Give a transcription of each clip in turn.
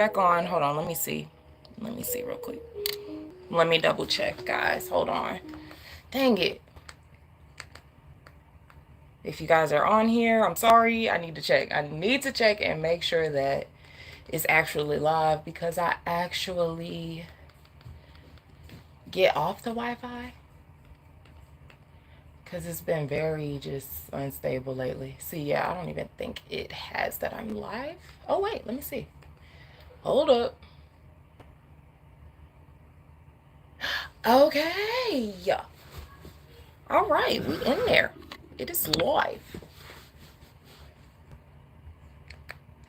back on. Hold on, let me see. Let me see real quick. Let me double check, guys. Hold on. Dang it. If you guys are on here, I'm sorry. I need to check. I need to check and make sure that it's actually live, because I actually get off the Wi-Fi because it's been very just unstable lately. See, yeah, I don't even think it has that I'm live. Oh, wait, let me see. Hold up. Okay. All right, we in there. It is live.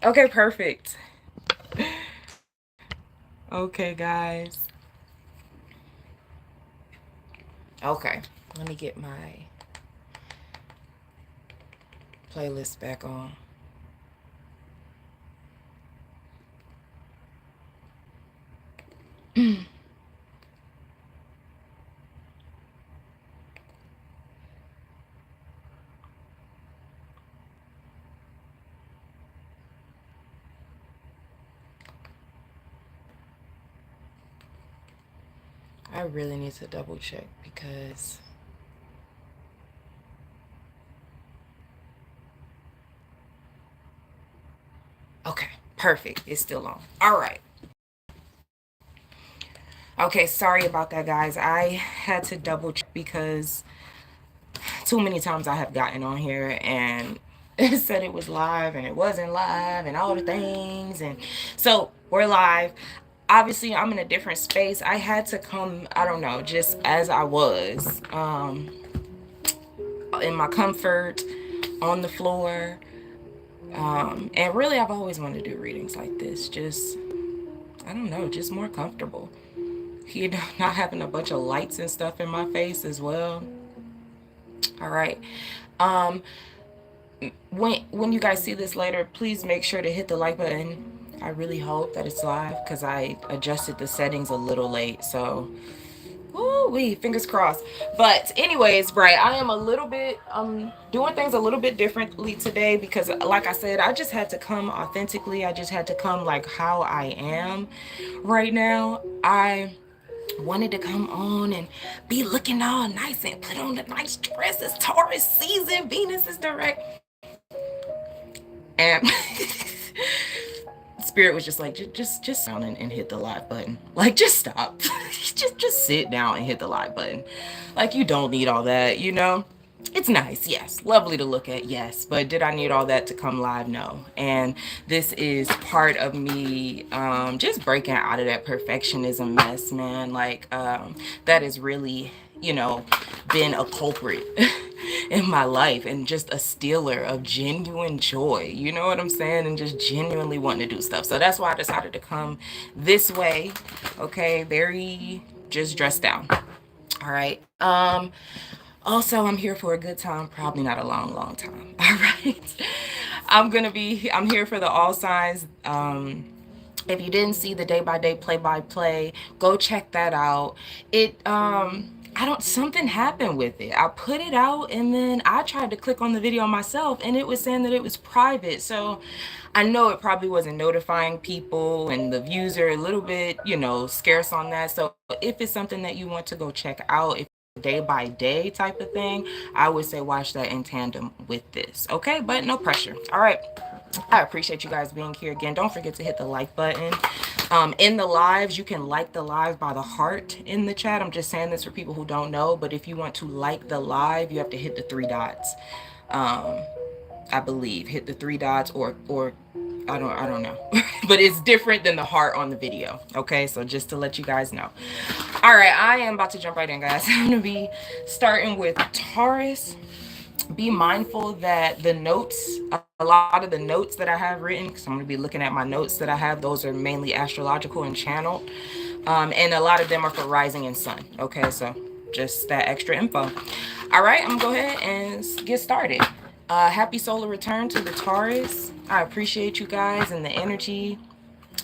Okay, perfect. Okay, guys. Okay, let me get my playlist back on. I really need to double check because okay, perfect. It's still on. All right. Okay, sorry about that, guys. I had to double check because too many times I have gotten on here and it said it was live and it wasn't live and all the things. And so we're live. Obviously, I'm in a different space. I had to come, I don't know, just as I was, in my comfort, on the floor. And really, I've always wanted to do readings like this. Just, I don't know, just more comfortable. You know, not having a bunch of lights and stuff in my face as well. All right. When you guys see this later, please make sure to hit the like button. I really hope that it's live because I adjusted the settings a little late. So, woo-wee, fingers crossed. But anyways, right, I am a little bit doing things a little bit differently today because like I said, I just had to come authentically. I just had to come like how I am right now. I wanted to come on and be looking all nice and put on the nice dresses. Taurus season, Venus is direct. And Spirit was just like, just down and hit the live button. Like, just stop. just sit down and hit the live button. Like, you don't need all that, you know? It's nice, yes. Lovely to look at, yes. But did I need all that to come live? No. And this is part of me just breaking out of that perfectionism mess, man. Like, that is really, you know, been a culprit in my life and just a stealer of genuine joy. You know what I'm saying? And just genuinely wanting to do stuff. So that's why I decided to come this way. Okay, very just dressed down. All right. Also, I'm here for a good time, probably not a long time. All right. I'm here for the all signs. If you didn't see the day-by-day play-by-play, go check that out. Something happened with it. I put it out and then I tried to click on the video myself and it was saying that it was private. So I know it probably wasn't notifying people and the views are a little bit, you know, scarce on that. So if it's something that you want to go check out, if day by day type of thing, I would say watch that in tandem with this. Okay, but no pressure. All right. I appreciate you guys being here again. Don't forget to hit the like button. In the lives, you can like the live by the heart in the chat. I'm just saying this for people who don't know, but if you want to like the live, you have to hit the 3 dots. I believe hit the 3 dots or I don't know. But it's different than the heart on the video. Okay, so just to let you guys know. All right, I am about to jump right in, guys. I'm gonna be starting with Taurus. Be mindful that the notes, a lot of the notes that I have written, because I'm going to be looking at my notes that I have, those are mainly astrological and channeled. And a lot of them are for rising and sun. Okay, so just that extra info. All right, I'm going to go ahead and get started. Happy solar return to the Taurus. I appreciate you guys and the energy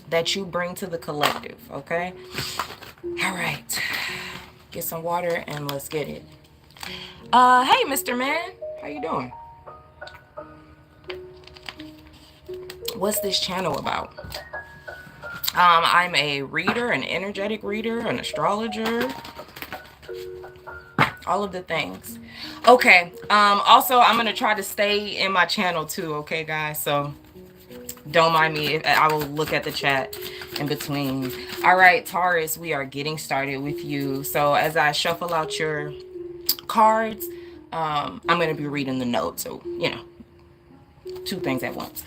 that you bring to the collective. Okay. All right. Get some water and let's get it. Hey, Mr. Man. How you doing? What's this channel about? I'm a reader, an energetic reader, an astrologer, all of the things. Okay. Also, I'm gonna try to stay in my channel too. Okay, guys. So don't mind me if I will look at the chat in between. All right, Taurus, we are getting started with you. So as I shuffle out your cards, I'm gonna be reading the notes. So two things at once.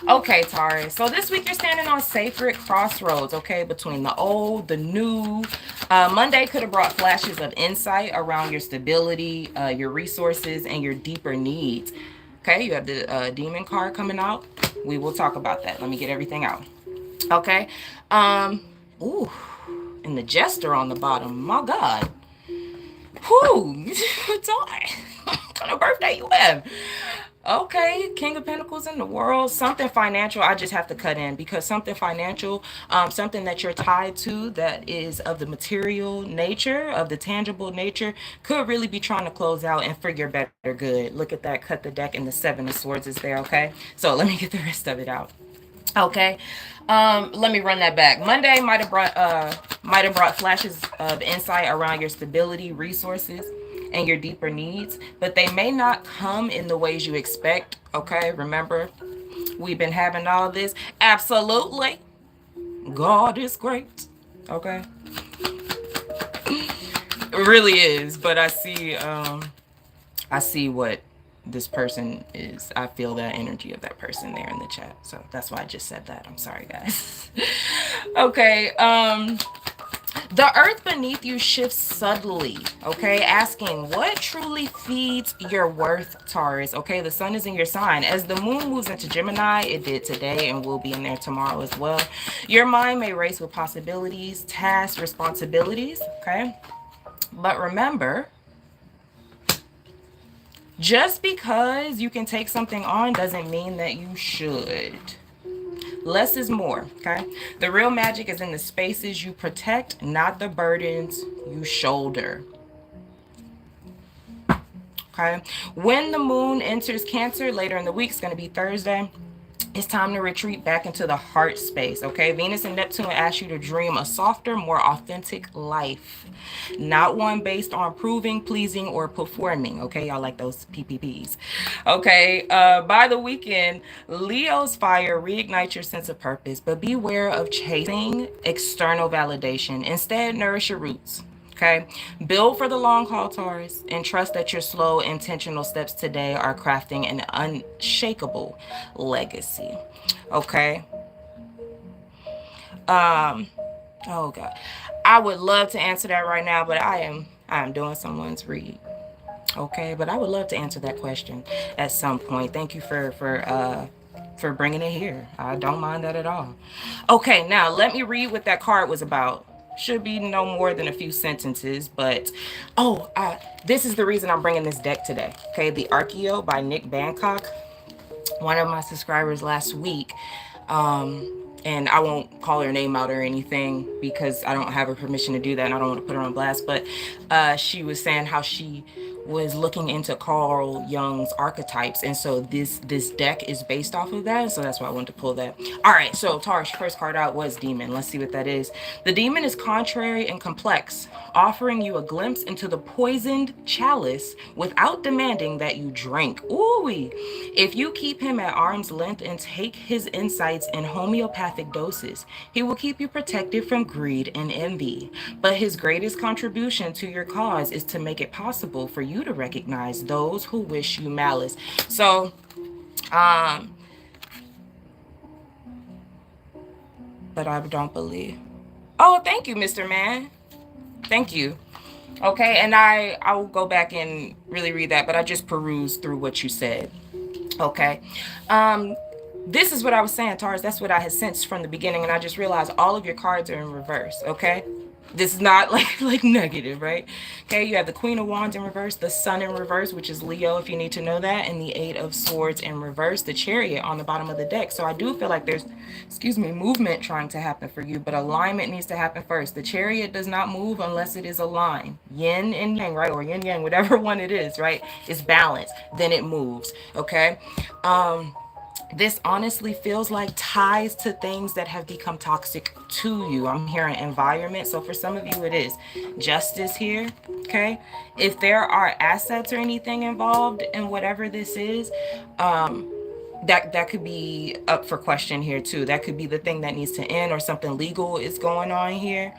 Okay, Taurus. So this week you're standing on sacred crossroads, okay, between the old, the new. Monday could have brought flashes of insight around your stability, your resources, and your deeper needs. Okay, you have the demon card coming out. We will talk about that. Let me get everything out. Okay. Ooh, and the jester on the bottom. My God. Whoo, Taurus. What kind of birthday you have? Okay, King of Pentacles in the world, something financial. I just have to cut in because something financial, something that you're tied to that is of the material nature, of the tangible nature, could really be trying to close out and figure better good. Look at that, cut the deck, and the Seven of Swords is there, okay? So let me get the rest of it out. Okay. Let me run that back. Monday might have brought flashes of insight around your stability, resources, and your deeper needs, but they may not come in the ways you expect. Okay, remember, we've been having all this. Absolutely. God is great. Okay. It really is, but I see what this person is. I feel that energy of that person there in the chat. So that's why I just said that. I'm sorry, guys. Okay. The earth beneath you shifts subtly, okay? Asking what truly feeds your worth, Taurus, okay? The sun is in your sign. As the moon moves into Gemini, it did today and will be in there tomorrow as well. Your mind may race with possibilities, tasks, responsibilities, okay? But remember, just because you can take something on doesn't mean that you should. Less is more, okay? The real magic is in the spaces you protect, not the burdens you shoulder. Okay? When the moon enters Cancer later in the week, it's going to be Thursday. It's time to retreat back into the heart space, okay? Venus and Neptune ask you to dream a softer, more authentic life. Not one based on proving, pleasing, or performing, okay? Y'all like those PPPs. Okay, by the weekend, Leo's fire reignites your sense of purpose, but beware of chasing external validation. Instead, nourish your roots. Okay, build for the long haul, Taurus, and trust that your slow, intentional steps today are crafting an unshakable legacy. Okay. Oh God, I would love to answer that right now, but I am doing someone's read. Okay, but I would love to answer that question at some point. Thank you for bringing it here. I don't mind that at all. Okay, now let me read what that card was about. Should be no more than a few sentences, but this is the reason I'm bringing this deck today. Okay, the Archeo by Nick Bangkok, one of my subscribers last week, and I won't call her name out or anything because I don't have her permission to do that and I don't want to put her on blast, but she was saying how she was looking into Carl Jung's archetypes, and so this deck is based off of that, so that's why I wanted to pull that. All right, so Taurus, first card out was Demon. Let's see what that is. The Demon is contrary and complex, offering you a glimpse into the poisoned chalice without demanding that you drink. Ooh-wee. If you keep him at arm's length and take his insights in homeopathic doses, he will keep you protected from greed and envy. But his greatest contribution to your cause is to make it possible for you to recognize those who wish you malice. So, but I don't believe. Oh, thank you, Mr. Man. Thank you. Okay, and I will go back and really read that, but I just perused through what you said. Okay. This is what I was saying, Taurus. That's what I had sensed from the beginning, and I just realized all of your cards are in reverse. Okay. This is not like negative, right? Okay, you have the Queen of Wands in reverse, the Sun in reverse, which is Leo, if you need to know that, and the Eight of Swords in reverse, the Chariot on the bottom of the deck. So I do feel like there's, movement trying to happen for you, but alignment needs to happen first. The Chariot does not move unless it is aligned. Yin and Yang, right? Or Yin Yang, whatever one it is, right? It's balanced. Then it moves, okay? This honestly feels like ties to things that have become toxic to you. I'm hearing environment. So for some of you, it is justice here. Okay. If there are assets or anything involved in whatever this is, that could be up for question here too. That could be the thing that needs to end, or something legal is going on here.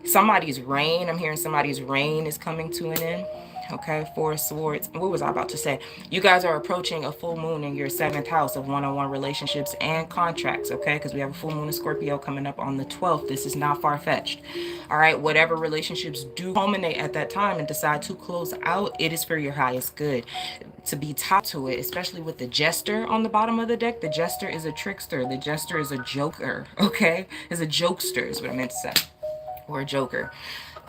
Somebody's reign, I'm hearing somebody's reign is coming to an end. Okay, Four of Swords. What was I about to say? You guys are approaching a full moon in your 7th house of one-on-one relationships and contracts, okay? Because we have a full moon of Scorpio coming up on the 12th. This is not far-fetched. All right, whatever relationships do culminate at that time and decide to close out, it is for your highest good. To be tied to it, especially with the Jester on the bottom of the deck. The Jester is a trickster. The Jester is a joker, okay? Is a jokester is what I meant to say. Or a joker.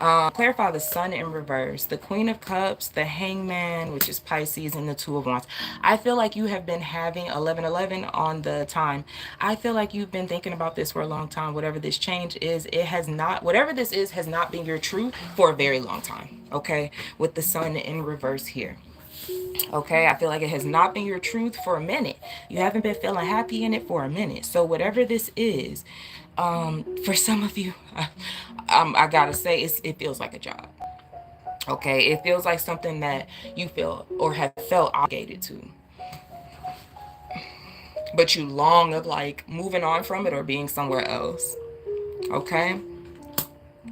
Clarify the Sun in reverse, the Queen of Cups, the Hangman, which is Pisces, and the Two of Wands. I feel like you have been having 1111 on the time. I feel like you've been thinking about this for a long time. Whatever this change is, it has not, whatever this is, has not been your truth for a very long time. Okay, with the Sun in reverse here. Okay, I feel like it has not been your truth for a minute. You haven't been feeling happy in it for a minute. So whatever this is, for some of you, I gotta say, it feels like a job. Okay, it feels like something that you feel or have felt obligated to, but you long of like moving on from it or being somewhere else. Okay,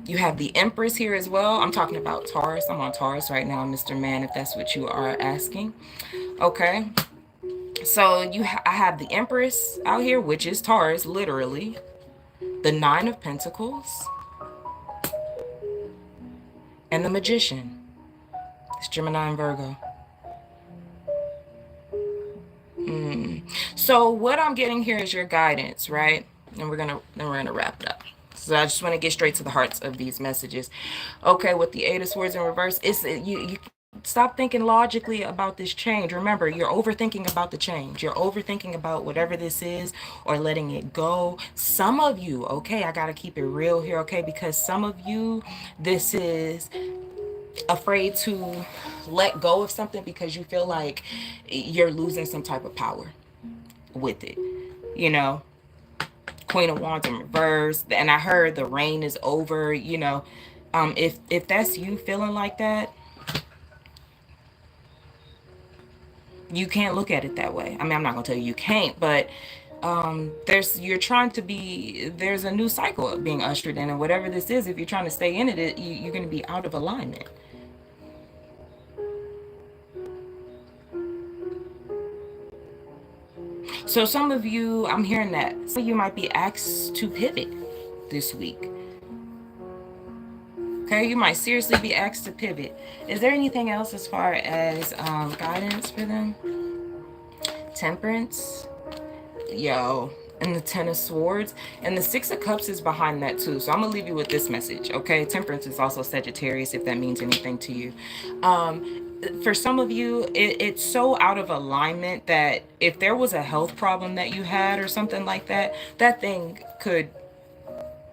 you have the Empress here as well. I'm talking about Taurus. I'm on Taurus right now, Mr. Man, if that's what you are asking. Okay, so I have the Empress out here, which is Taurus, literally. The Nine of Pentacles. And the Magician. It's Gemini and Virgo. So what I'm getting here is your guidance, right? And we're gonna wrap it up. So I just want to get straight to the hearts of these messages. Okay, with the Eight of Swords in reverse, it's you stop thinking logically about this change. Remember, you're overthinking about the change. You're overthinking about whatever this is, or letting it go. Some of you, okay, I gotta keep it real here, okay, because some of you, this is afraid to let go of something because you feel like you're losing some type of power with it, you know. Queen of Wands in reverse, and I heard the reign is over, you know. If that's you feeling like that, you can't look at it that way. I mean, I'm not gonna tell you can't, but there's a new cycle being ushered in, and whatever this is, if you're trying to stay in it, you're gonna be out of alignment. So some of you, I'm hearing that some of you might be asked to pivot this week. Okay, you might seriously be asked to pivot. Is there anything else as far as guidance for them? Temperance, yo, and the Ten of Swords, and the Six of Cups is behind that too. So I'm gonna leave you with this message, okay? Temperance is also Sagittarius, if that means anything to you. For some of you, it's so out of alignment that if there was a health problem that you had or something like that,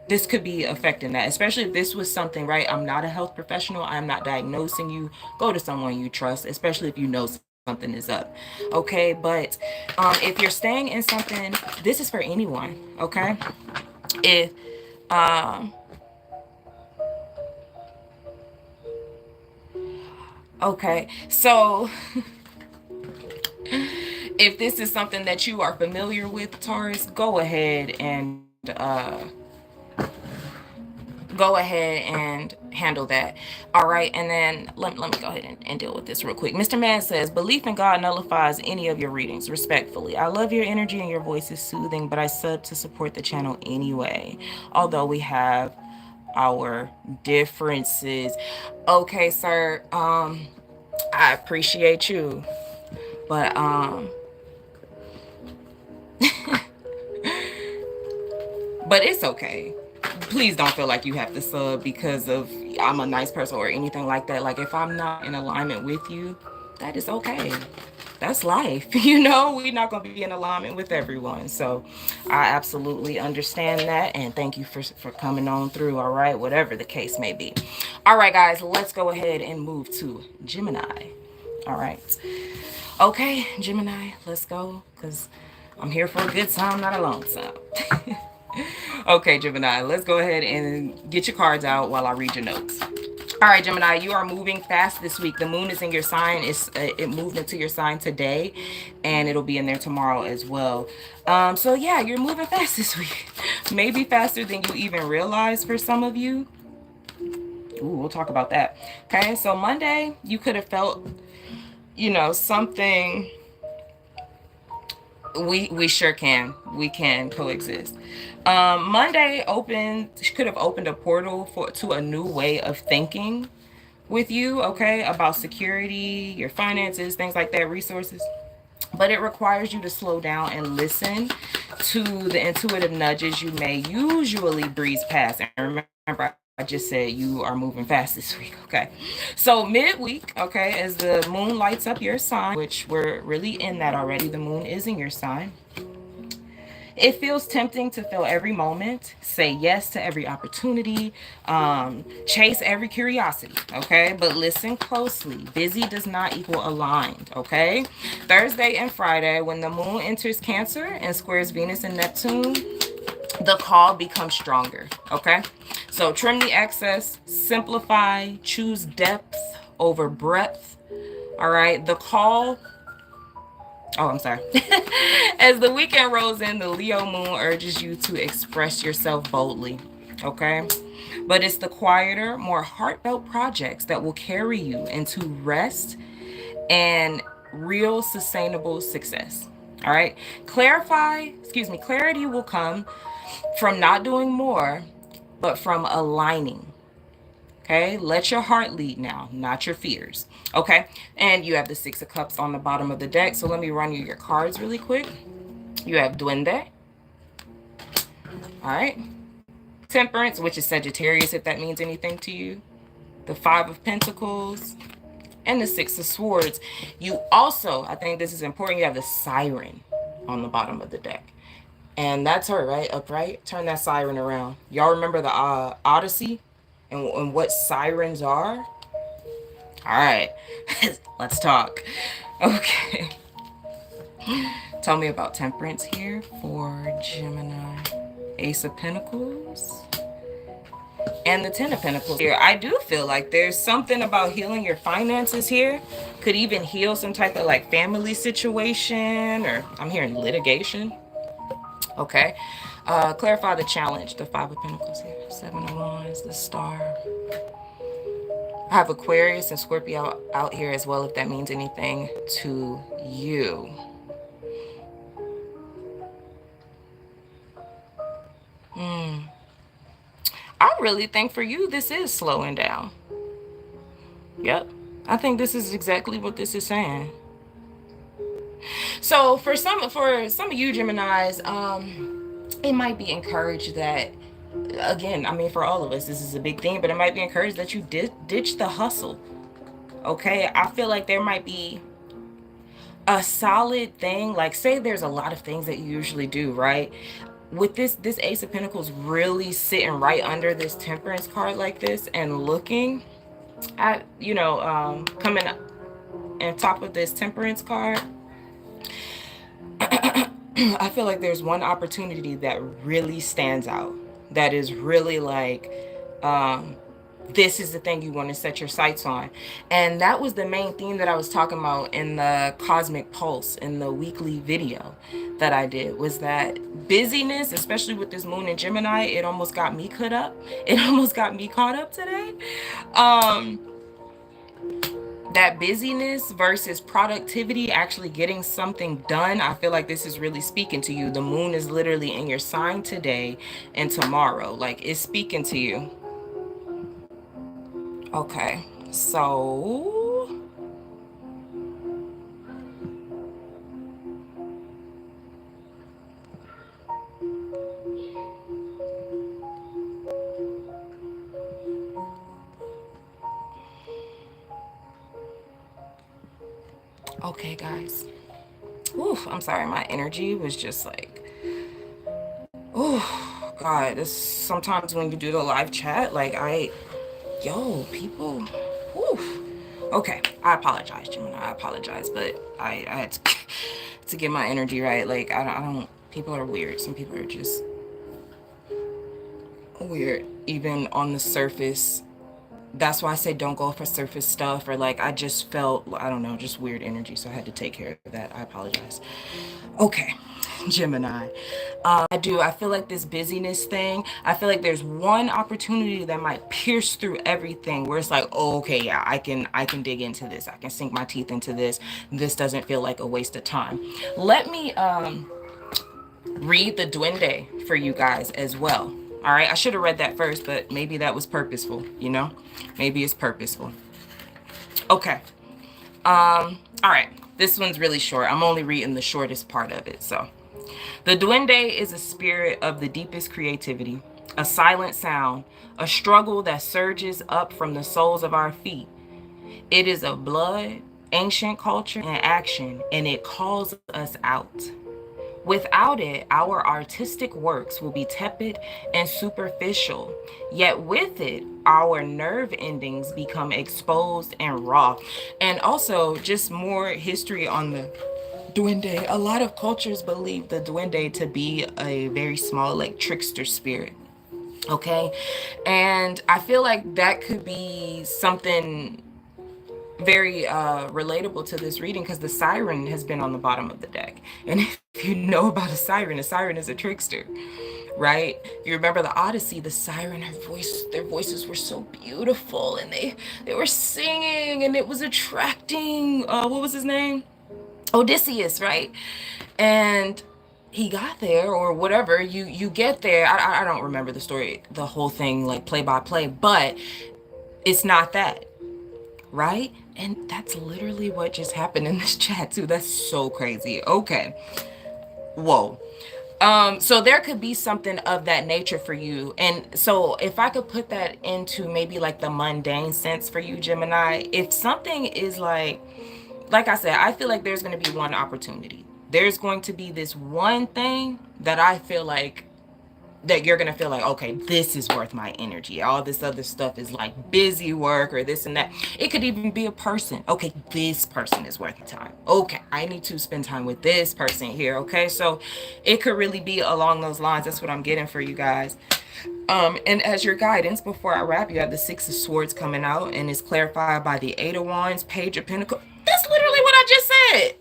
this could be affecting that, especially if this was something, right? I'm not a health professional. I'm not diagnosing you. Go to someone you trust, especially if you know something is up. Okay, but if you're staying in something, this is for anyone, okay? If okay, so if this is something that you are familiar with, Taurus, go ahead and handle that. All right, and then let me go ahead and deal with this real quick. Mr. Man says, belief in God nullifies any of your readings. Respectfully, I love your energy and your voice is soothing, but I sub to support the channel anyway, although we have our differences. Okay, sir, I appreciate you, but but it's okay. Please don't feel like you have to sub because of I'm a nice person or anything like that. Like, if I'm not in alignment with you, that is okay. That's life. You know, we're not going to be in alignment with everyone. So I absolutely understand that. And thank you for coming on through. All right, whatever the case may be. All right, guys, let's go ahead and move to Gemini. All right. Okay, Gemini, let's go, because I'm here for a good time, not a long time. Okay, Gemini, let's go ahead and get your cards out while I read your notes. All right, Gemini, you are moving fast this week. The moon is in your sign. It moved into your sign today, and it'll be in there tomorrow as well. So yeah, you're moving fast this week. Maybe faster than you even realize for some of you. Ooh, we'll talk about that. Okay, so Monday, you could have felt, you know, something. We sure can. We can coexist. Monday could have opened a portal to a new way of thinking with you, okay, about security, your finances, things like that, resources. But it requires you to slow down and listen to the intuitive nudges you may usually breeze past. And remember, I just said you are moving fast this week, okay? So midweek, okay, as the moon lights up your sign, which we're really in that already, the moon is in your sign. It feels tempting to fill every moment, say yes to every opportunity, chase every curiosity, okay? But listen closely. Busy does not equal aligned, okay? Thursday and Friday, when the moon enters Cancer and squares Venus and Neptune, the call becomes stronger, okay? So trim the excess, simplify, choose depth over breadth, all right? The call... Oh, I'm sorry. As the weekend rolls in, the Leo moon urges you to express yourself boldly, okay? But it's the quieter, more heartfelt projects that will carry you into rest and real sustainable success, all right? Clarity will come from not doing more, but from aligning. Okay, let your heart lead now, not your fears. Okay, and you have the Six of Cups on the bottom of the deck. So let me run you your cards really quick. You have Duende. All right. Temperance, which is Sagittarius, if that means anything to you. The Five of Pentacles. And the Six of Swords. You also, I think this is important, you have the Siren on the bottom of the deck. And that's her, right? Upright. Turn that siren around. Y'all remember the Odyssey? And what sirens are? All right, let's talk. Okay. Tell me about temperance here for Gemini. Ace of Pentacles. And the Ten of Pentacles here. I do feel like there's something about healing your finances here. Could even heal some type of like family situation, or I'm hearing litigation. Okay. Clarify the challenge. The Five of Pentacles here. Seven of Wands, the Star. I have Aquarius and Scorpio out here as well, if that means anything to you. I really think for you, this is slowing down. Yep. I think this is exactly what this is saying. So for some of you Geminis, it might be encouraged that, again, I mean, for all of us, this is a big thing, but it might be encouraged that you ditch the hustle. Okay, I feel like there might be a solid thing, like say there's a lot of things that you usually do, right? With this Ace of Pentacles really sitting right under this Temperance card like this and looking at, you know, coming up on top of this Temperance card, I feel like there's one opportunity that really stands out, that is really like, this is the thing you want to set your sights on. And that was the main theme that I was talking about in the Cosmic Pulse, in the weekly video that I did, was that busyness, especially with this moon in Gemini, it almost got me caught up. It almost got me caught up today. That busyness versus productivity, actually getting something done, I feel like this is really speaking to you. The moon is literally in your sign today and tomorrow. Like, it's speaking to you. Okay, so okay, guys. Ooh, I'm sorry, my energy was just like, oh God, this sometimes when you do the live chat, like yo, people, whew. Okay, I apologize, Gemini. I apologize, but I had to get my energy right. Like, I don't, people are weird. Some people are just weird, even on the surface. That's why I say don't go for surface stuff, or like, I just felt, I don't know, just weird energy. So I had to take care of that. I apologize. Okay, Gemini. I feel like this busyness thing, I feel like there's one opportunity that might pierce through everything where it's like, oh, okay, yeah, I can dig into this. I can sink my teeth into this. This doesn't feel like a waste of time. Let me read the duende for you guys as well. All right, I should have read that first, but maybe that was purposeful, you know? Maybe it's purposeful. Okay. All right. This one's really short. I'm only reading the shortest part of it. So, the duende is a spirit of the deepest creativity, a silent sound, a struggle that surges up from the soles of our feet. It is of blood, ancient culture, and action, and it calls us out. Without it, our artistic works will be tepid and superficial. Yet with it, our nerve endings become exposed and raw. And also, just more history on the duende. A lot of cultures believe the duende to be a very small, like, trickster spirit. Okay. And I feel like that could be something very relatable to this reading, because the siren has been on the bottom of the deck. And if you know about a siren is a trickster, right? You remember the Odyssey, the siren, their voices were so beautiful, and they were singing, and it was attracting, what was his name? Odysseus, right? And he got there, or whatever. You get there. I don't remember the story, the whole thing, like play by play, but it's not that, right? And that's literally what just happened in this chat too. That's so crazy. Okay. Whoa. So there could be something of that nature for you. And so if I could put that into maybe like the mundane sense for you, Gemini, if something is like I said, I feel like there's going to be one opportunity. There's going to be this one thing that I feel like that you're going to feel like, okay, this is worth my energy. All this other stuff is like busy work or this and that. It could even be a person. Okay, this person is worth the time. Okay, I need to spend time with this person here. Okay, so it could really be along those lines. That's what I'm getting for you guys. And as your guidance, before I wrap, you have the Six of Swords coming out, and it's clarified by the Eight of Wands, Page of Pentacles. That's literally what I just said.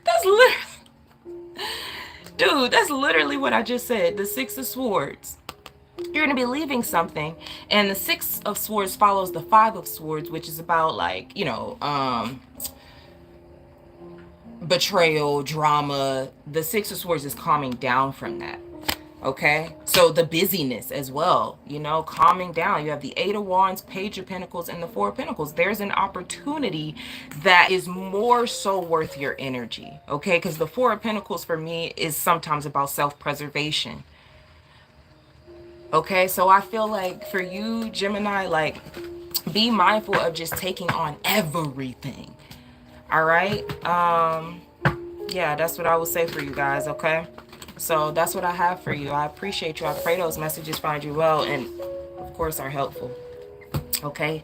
That's literally, dude, that's literally what I just said. The Six of Swords. You're going to be leaving something, and the Six of Swords follows the Five of Swords, which is about, like, you know, betrayal, drama. The Six of Swords is calming down from that. Okay, so the busyness as well, you know, calming down. You have the Eight of Wands, Page of Pentacles, and the Four of Pentacles. There's an opportunity that is more so worth your energy, okay? Because the Four of Pentacles for me is sometimes about self-preservation. Okay, so I feel like for you, Gemini, like, be mindful of just taking on everything. All right, yeah, that's what I would say for you guys. Okay, so that's what I have for you. I appreciate you. I pray those messages find you well, and of course are helpful. Okay,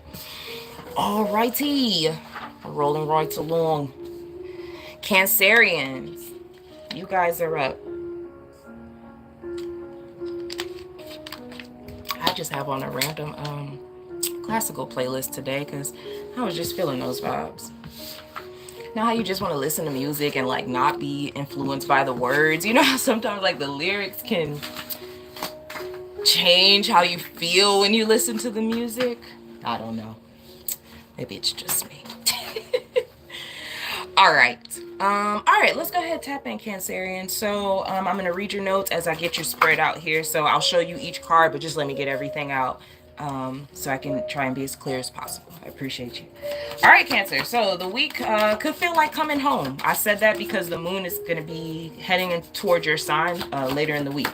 all righty, rolling right along. Cancerians, you guys are up. I just have on a random classical playlist today because I was just feeling those vibes. Now how you just want to listen to music and like not be influenced by the words. You know how sometimes like the lyrics can change how you feel when you listen to the music? I don't know. Maybe it's just me. All right. All right, let's go ahead, tap in, Cancerian. So I'm going to read your notes as I get your spread out here. So I'll show you each card, but just let me get everything out so I can try and be as clear as possible. I appreciate you. All right, Cancer. So the week could feel like coming home. I said that because the moon is going to be heading in towards your sign later in the week.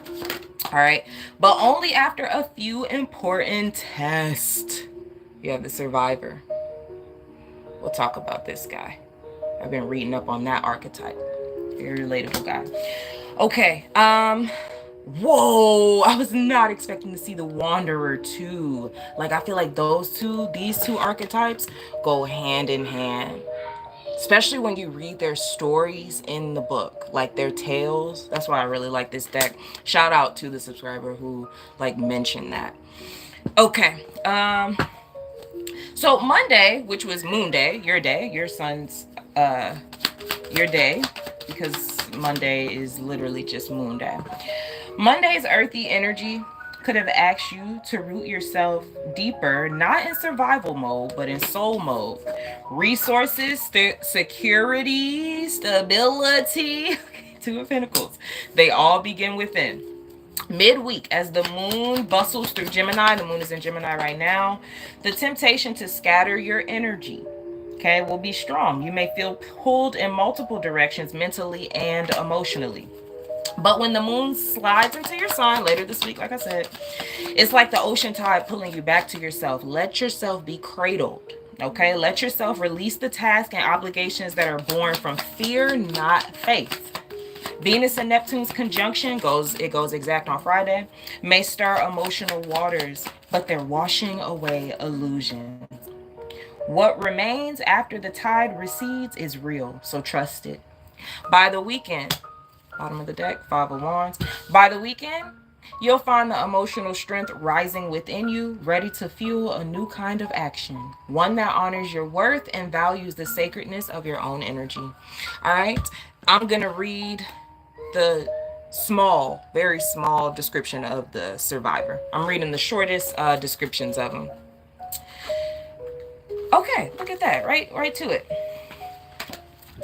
All right, but only after a few important tests. You have the Survivor. We'll talk about this guy. I've been reading up on that archetype. Very relatable guy. Okay. Whoa, I was not expecting to see the Wanderer too. Like, I feel like these two archetypes go hand in hand, especially when you read their stories in the book, like their tales. That's why I really like this deck. Shout out to the subscriber who like mentioned that. Okay, so Monday, which was Moon Day, your son's your day, because Monday is literally just Moon Day. Monday's earthy energy could have asked you to root yourself deeper, not in survival mode, but in soul mode. Resources, security, stability, Two of Pentacles. They all begin within. Midweek, as the moon bustles through Gemini, the moon is in Gemini right now, the temptation to scatter your energy, okay, will be strong. You may feel pulled in multiple directions mentally and emotionally. But when the moon slides into your sign later this week, like I said, it's like the ocean tide pulling you back to yourself. Let yourself be cradled. Okay, let yourself release the tasks and obligations that are born from fear, not faith. Venus and Neptune's conjunction goes exact on Friday, may stir emotional waters, but they're washing away illusions. What remains after the tide recedes is real, so trust it. By the weekend, bottom of the deck, Five of Wands. By the weekend, you'll find the emotional strength rising within you, ready to fuel a new kind of action, one that honors your worth and values the sacredness of your own energy. All right, I'm going to read the small, very small description of the survivor. I'm reading the shortest descriptions of them. Okay, look at that, right to it.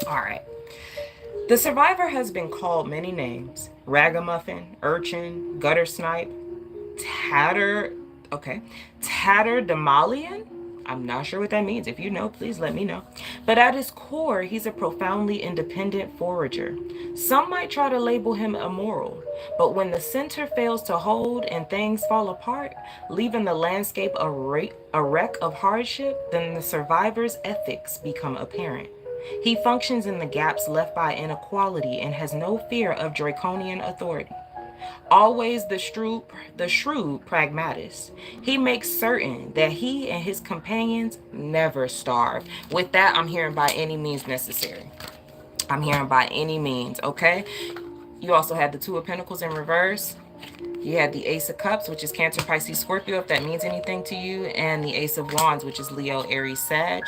All right. The survivor has been called many names: ragamuffin, urchin, gutter snipe, tatterdemalion. I'm not sure what that means. If you know, please let me know. But at his core, he's a profoundly independent forager. Some might try to label him immoral, but when the center fails to hold and things fall apart, leaving the landscape a wreck of hardship, then the survivor's ethics become apparent. He functions in the gaps left by inequality and has no fear of draconian authority. Always the shrewd pragmatist. He makes certain that he and his companions never starve. With that, I'm hearing by any means necessary. I'm hearing by any means, okay? You also had the Two of Pentacles in reverse. You had the Ace of Cups, which is Cancer, Pisces, Scorpio, if that means anything to you, and the Ace of Wands, which is Leo, Aries, Sag.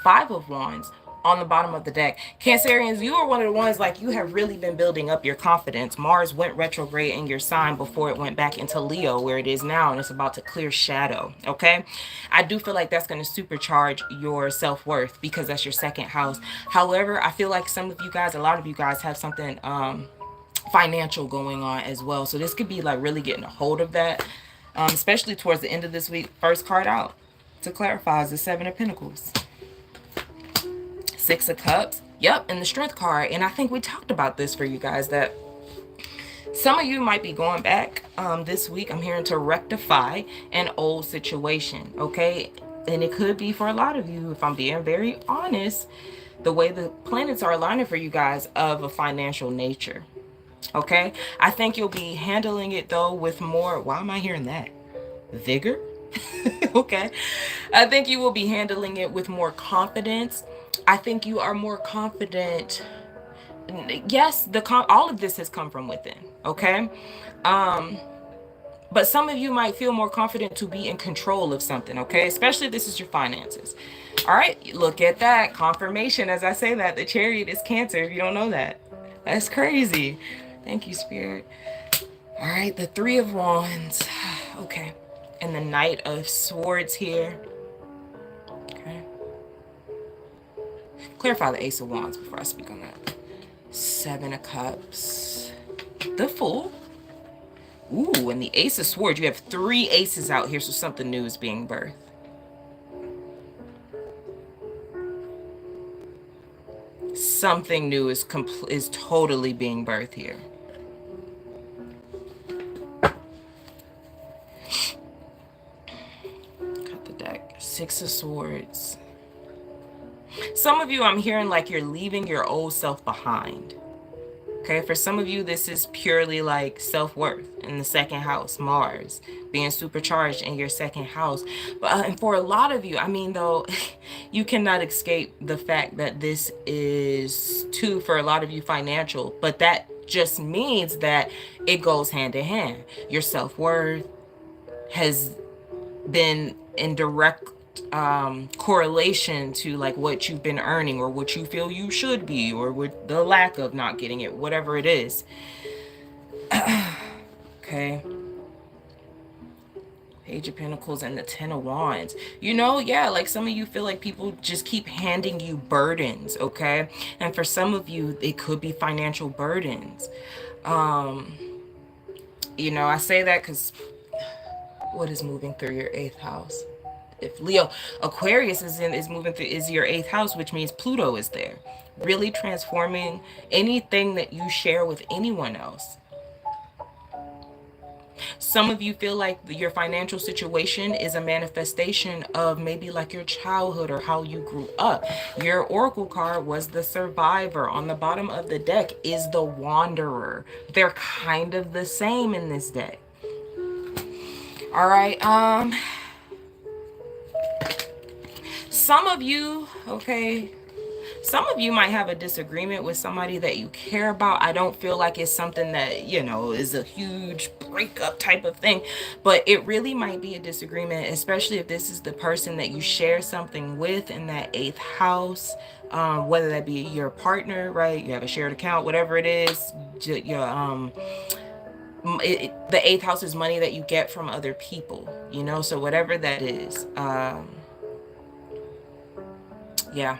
Five of Wands on the bottom of the deck. Cancerians, you are one of the ones, like, you have really been building up your confidence. Mars went retrograde in your sign before it went back into Leo, where it is now, and it's about to clear shadow, okay? I do feel like that's going to supercharge your self-worth, because that's your second house. However, I feel like some of you guys, a lot of you guys, have something financial going on as well. So this could be like really getting a hold of that, especially towards the end of this week. First card out to clarify is the Seven of Pentacles. Six of Cups. Yep, and the Strength card. And I think we talked about this for you guys, that some of you might be going back this week. I'm hearing to rectify an old situation, okay? And it could be for a lot of you, if I'm being very honest, the way the planets are aligning for you guys, of a financial nature, okay? I think you'll be handling it, though, with more, why am I hearing that? Vigor? Okay. I think you will be handling it with more confidence. I think you are more confident. Yes, all of this has come from within, okay? But some of you might feel more confident to be in control of something, okay? Especially if this is your finances. All right, look at that. Confirmation as I say that. The Chariot is Cancer, if you don't know that. That's crazy. Thank you, Spirit. All right, the Three of Wands. Okay. And the Knight of Swords here. Okay. Clarify the Ace of Wands before I speak on that. Seven of Cups. The Fool. Ooh, and the Ace of Swords. You have three aces out here, so something new is being birthed. Something new is totally being birthed here. Cut the deck. Six of Swords. Some of you, I'm hearing like you're leaving your old self behind. Okay, for some of you, this is purely like self-worth in the second house, Mars being supercharged in your second house. But and for a lot of you, I mean, though, you cannot escape the fact that this is too, for a lot of you, financial. But that just means that it goes hand in hand. Your self-worth has been in direct correlation to like what you've been earning or what you feel you should be, or with the lack of not getting it, whatever it is. Okay, Page of Pentacles and the Ten of Wands. You know, yeah, like some of you feel like people just keep handing you burdens, okay? And for some of you, it could be financial burdens. You know, I say that because what is moving through your 8th house? If Leo, Aquarius is moving through is your 8th house, which means Pluto is there, really transforming anything that you share with anyone else. Some of you feel like your financial situation is a manifestation of maybe like your childhood or how you grew up. Your oracle card was the Survivor. On the bottom of the deck is the Wanderer. They're kind of the same in this deck. All right. Some of you, okay, some of you might have a disagreement with somebody that you care about. I don't feel like it's something that, you know, is a huge breakup type of thing, but it really might be a disagreement, especially if this is the person that you share something with in that 8th house, whether that be your partner, right? You have a shared account, whatever it is, your, the 8th house is money that you get from other people, you know, so whatever that is, yeah.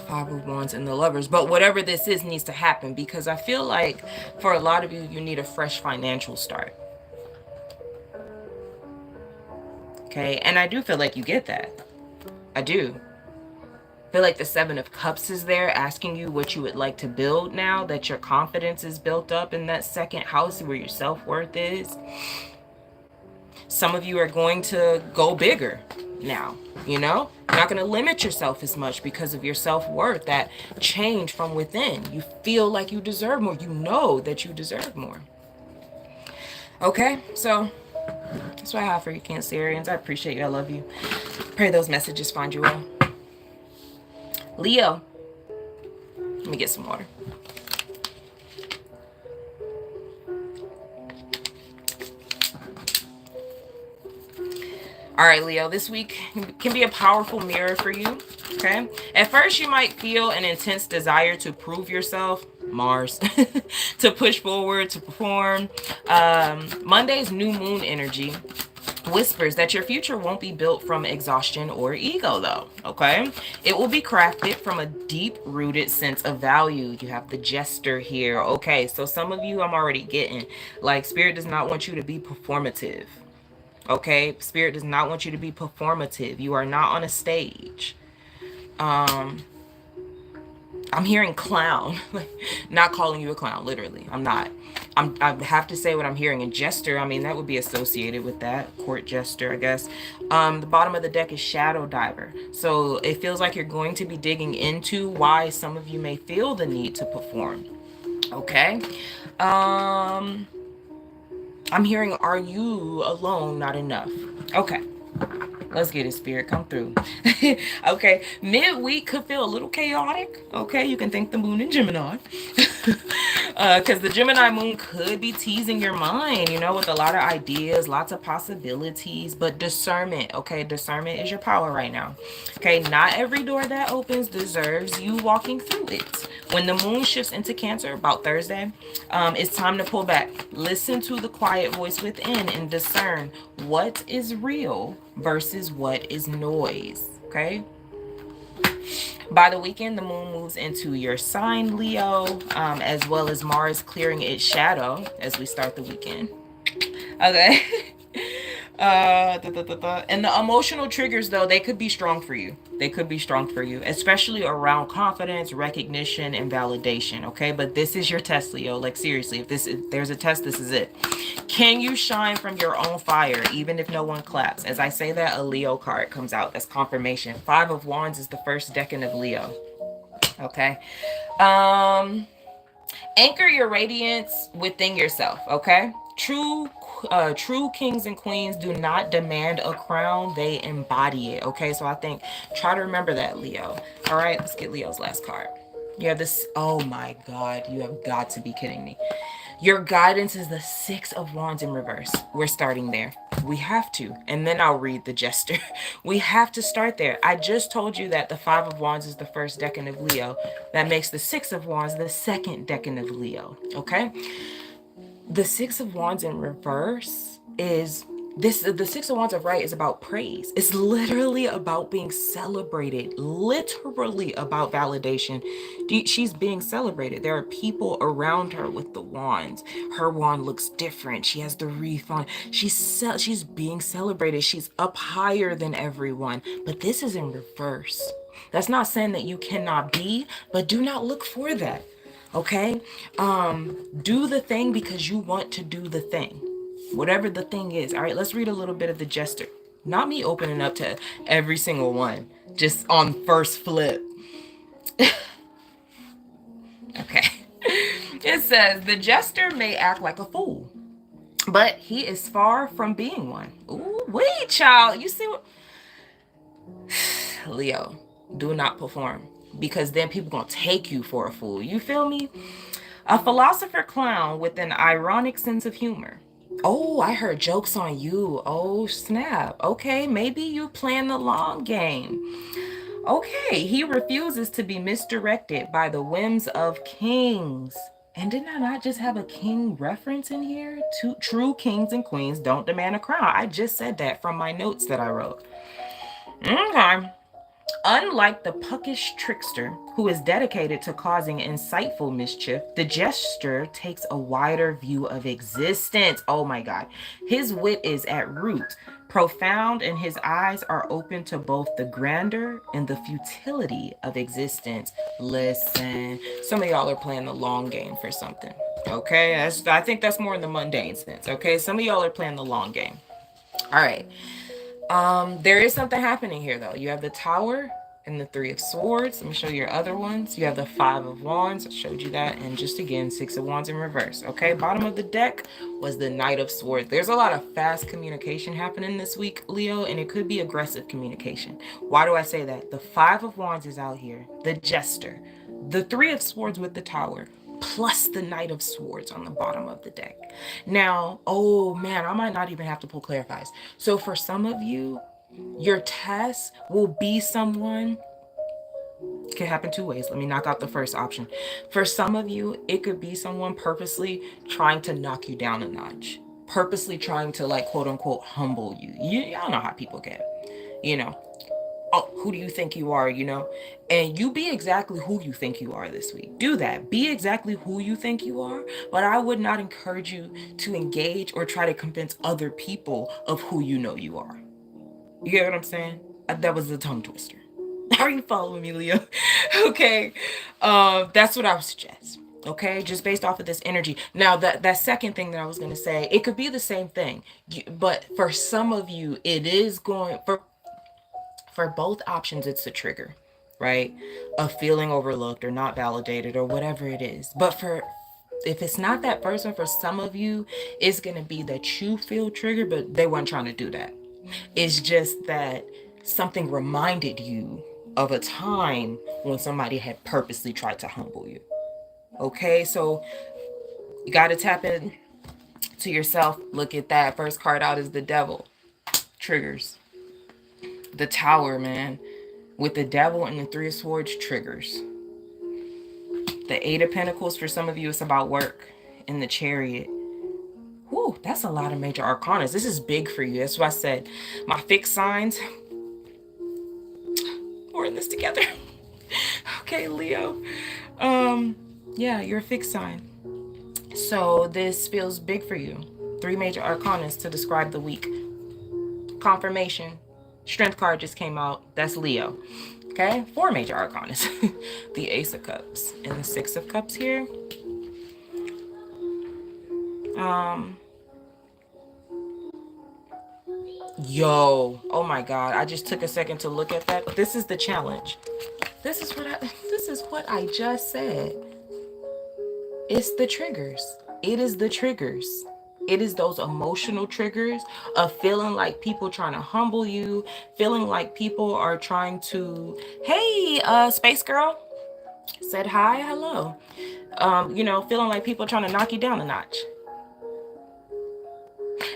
5 of Wands and the Lovers. But whatever this is needs to happen, because I feel like for a lot of you, you need a fresh financial start. Okay, and I do feel like you get that. I do. I feel like the 7 of Cups is there asking you what you would like to build now that your confidence is built up in that second house where your self-worth is. Some of you are going to go bigger now, you know? You're not going to limit yourself as much because of your self-worth, that change from within. You feel like you deserve more. You know that you deserve more. Okay, so that's what I have for you, Cancerians. I appreciate you. I love you. Pray those messages find you well. Leo, let me get some water. All right, Leo, this week can be a powerful mirror for you, okay? At first, you might feel an intense desire to prove yourself, Mars, to push forward, to perform. Monday's new moon energy whispers that your future won't be built from exhaustion or ego, though, okay? It will be crafted from a deep-rooted sense of value. You have the Jester here, okay? So some of you I'm already getting, like, Spirit does not want you to be performative. Okay, Spirit does not want you to be performative. You are not on a stage. I'm hearing clown. Not calling you a clown, literally. I'm not. I have to say what I'm hearing. And Jester, I mean, that would be associated with that. Court Jester, I guess. The bottom of the deck is Shadow Diver. So it feels like you're going to be digging into why some of you may feel the need to perform. Okay. I'm hearing, are you alone not enough? Okay. Let's get it, Spirit. Come through. Okay. Midweek could feel a little chaotic. Okay. You can thank the moon in Gemini. Because the Gemini moon could be teasing your mind, you know, with a lot of ideas, lots of possibilities, but discernment. Okay. Discernment is your power right now. Okay. Not every door that opens deserves you walking through it. When the moon shifts into Cancer about Thursday, it's time to pull back. Listen to the quiet voice within and discern what is real versus what is noise. Okay. By the weekend, the moon moves into your sign, Leo, as well as Mars clearing its shadow as we start the weekend. Okay. And the emotional triggers, though, they could be strong for you. They could be strong for you, especially around confidence, recognition, and validation. Okay, but this is your test, Leo. Like, seriously, if there's a test, this is it. Can you shine from your own fire even if no one claps? As I say that, a Leo card comes out. That's confirmation. 5 of Wands is the first decan of Leo. Okay. Um, Anchor your radiance within yourself. Okay. True kings and queens do not demand a crown, they embody it. Okay, so I think try to remember that, Leo. All right, let's get Leo's last card. You have this. Oh my God, you have got to be kidding me. Your guidance is the Six of Wands in reverse. We're starting there. We have to. And then I'll read the Jester. We have to start there. I just told you that the Five of Wands is the first decan of Leo. That makes the Six of Wands the second decan of Leo. Okay? The Six of Wands in reverse is this. The Six of Wands of right is about praise. It's literally about being celebrated, literally about validation. She's being celebrated. There are people around her with the wands. Her wand looks different. She has the wreath on. She's being celebrated. She's up higher than everyone, but this is in reverse. That's not saying that you cannot be, but do not look for that. Okay? Do the thing because you want to do the thing. Whatever the thing is. All right, let's read a little bit of the Jester. Not me opening up to every single one, just on first flip. Okay. It says, the Jester may act like a fool, but he is far from being one. Ooh, wait, child. You see what? Leo, do not perform, because then people gonna take you for a fool. You feel me? A philosopher clown with an ironic sense of humor. Oh, I heard jokes on you. Oh, snap. Okay, maybe you playing the long game. Okay, he refuses to be misdirected by the whims of kings. And did I not just have a king reference in here? True kings and queens don't demand a crown. I just said that from my notes that I wrote. Okay. Unlike the puckish trickster, who is dedicated to causing insightful mischief, the jester takes a wider view of existence. Oh my God. His wit is at root, profound, and his eyes are open to both the grandeur and the futility of existence. Listen, some of y'all are playing the long game for something. Okay, I think that's more in the mundane sense. Okay, some of y'all are playing the long game. All right. There is something happening here though. You have the Tower and the Three of Swords. Let me show you your other ones. You have the Five of Wands. I showed you that. And just again, Six of Wands in reverse. Okay, bottom of the deck was the Knight of Swords. There's a lot of fast communication happening this week, Leo, and it could be aggressive communication. Why do I say that? The Five of Wands is out here. The Jester. The Three of Swords with the Tower, plus the Knight of Swords on the bottom of the deck. Now, oh man, I might not even have to pull clarifies. So for some of you, your test will be someone. It can happen two ways. Let me knock out the first option. For some of you, it could be someone purposely trying to knock you down a notch, purposely trying to, like, quote unquote humble you. Y'all know how people get, you know. Oh, who do you think you are, you know? And you be exactly who you think you are this week. Do that. Be exactly who you think you are. But I would not encourage you to engage or try to convince other people of who you know you are. You get what I'm saying? That was a tongue twister. Are you following me, Leo? Okay. That's what I would suggest. Okay, just based off of this energy. Now, that second thing that I was going to say, it could be the same thing, but for some of you, it is going for both options. It's a trigger, right? Of feeling overlooked or not validated or whatever it is. But for if it's not that person, for some of you, it's going to be that you feel triggered, but they weren't trying to do that. It's just that something reminded you of a time when somebody had purposely tried to humble you. Okay, so you got to tap in to yourself. Look at that. First card out is the Devil. Triggers. The Tower, man. With the Devil and the Three of Swords, triggers. The Eight of Pentacles, for some of you, it's about work. And the Chariot. Whew, that's a lot of major arcanas. This is big for you. That's why I said my fixed signs. We're in this together. Okay, Leo. Yeah, you're a fixed sign. So this feels big for you. Three major arcanas to describe the week. Confirmation. Strength card just came out. That's Leo. Okay, four major arcanas. The Ace of Cups and the Six of Cups here. Yo, oh my God, I just took a second to look at that. This is the challenge. This is what I just said. It's the triggers. It is the triggers. It is those emotional triggers of feeling like people trying to humble you, feeling like people are trying to, hey, space girl, said hi, hello. You know, feeling like people trying to knock you down a notch.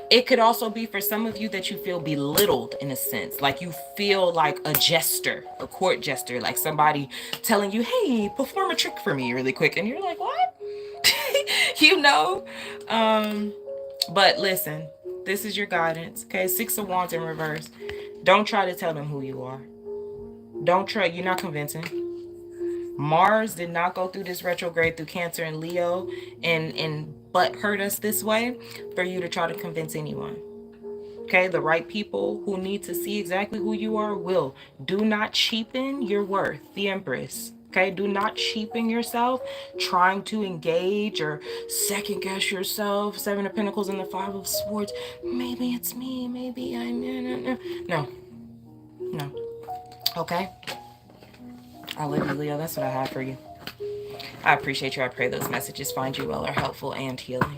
It could also be for some of you that you feel belittled in a sense, like you feel like a jester, a court jester, like somebody telling you, hey, perform a trick for me really quick. And you're like, what? You know? But listen, this is your guidance, okay? 6 of Wands in reverse. Don't try to tell them who you are. Don't try. You're not convincing. Mars did not go through this retrograde through Cancer and Leo and but hurt us this way for you to try to convince anyone. Okay, the right people who need to see exactly who you are will. Do not cheapen your worth. The Empress. Okay, do not cheapen yourself trying to engage or second guess yourself. 7 of Pentacles and the 5 of Swords. Maybe it's me. Maybe I'm no. No. Okay. I love you, Leo. That's what I have for you. I appreciate you. I pray those messages find you well, are helpful and healing.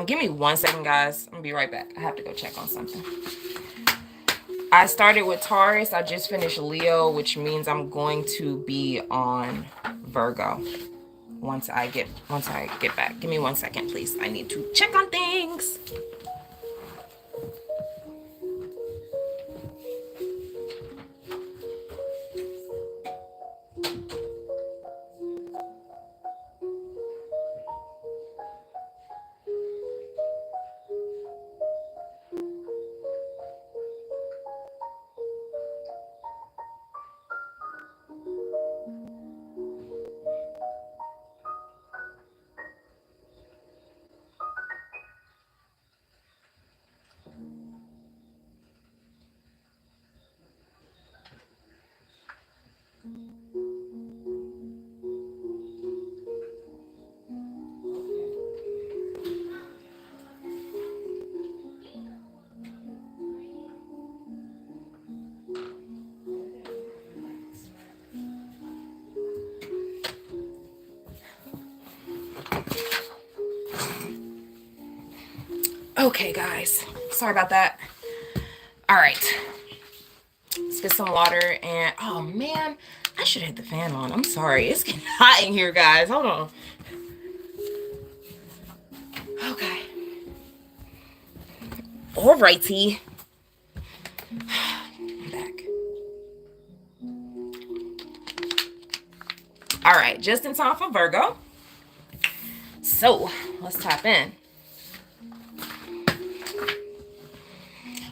Give me 1 second, guys. I'm gonna be right back. I have to go check on something. I started with Taurus. I just finished Leo, which means I'm going to be on Virgo once I get back. Give me 1 second, please. I need to check on things. Okay, guys. Sorry about that. All right. Let's get some water and oh man, I should have had the fan on. I'm sorry. It's getting hot in here, guys. Hold on. Okay. Alrighty. I'm back. All right, just in time for Virgo. So let's tap in.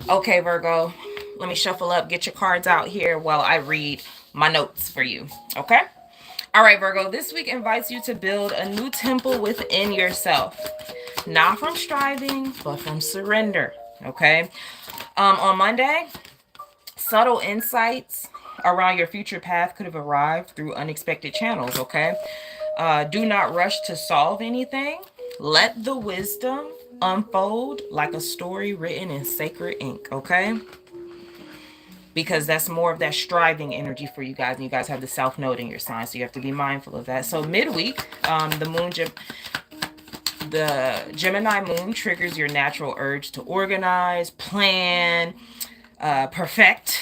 Okay, Virgo, let me shuffle up, get your cards out here while I read my notes for you, okay? All right, Virgo, this week invites you to build a new temple within yourself. Not from striving, but from surrender, okay? On Monday, subtle insights around your future path could have arrived through unexpected channels, okay? Do not rush to solve anything. Let the wisdom unfold like a story written in sacred ink, okay? Because that's more of that striving energy for you guys, and you guys have the South Node in your sign, so you have to be mindful of that. So midweek, the Gemini moon triggers your natural urge to organize, plan, perfect.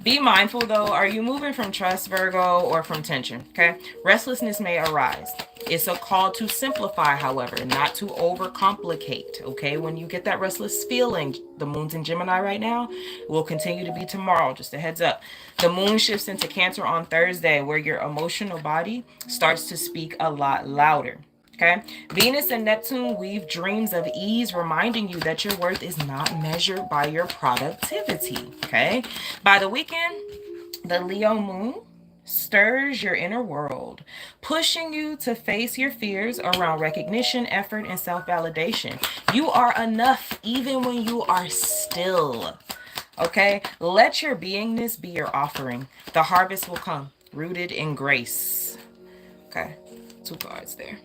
Be mindful though, are you moving from trust, Virgo, or from tension? Okay, restlessness may arise. It's a call to simplify, however, not to overcomplicate. Okay, when you get that restless feeling, the moon's in Gemini right now, will continue to be tomorrow, just a heads up. The moon shifts into Cancer on Thursday, where your emotional body starts to speak a lot louder. Okay, Venus and Neptune weave dreams of ease, reminding you that your worth is not measured by your productivity. Okay, by the weekend, the Leo moon stirs your inner world, pushing you to face your fears around recognition, effort, and self-validation. You are enough even when you are still. Okay, let your beingness be your offering. The harvest will come, rooted in grace. Okay, 2 cards there.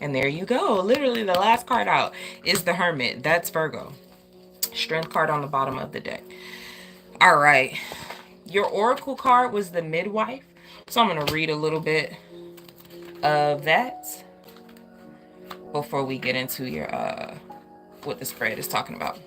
And there you go. Literally the last card out is the Hermit. That's Virgo. Strength card on the bottom of the deck. All right. Your oracle card was the Midwife. So I'm going to read a little bit of that before we get into your what the spread is talking about.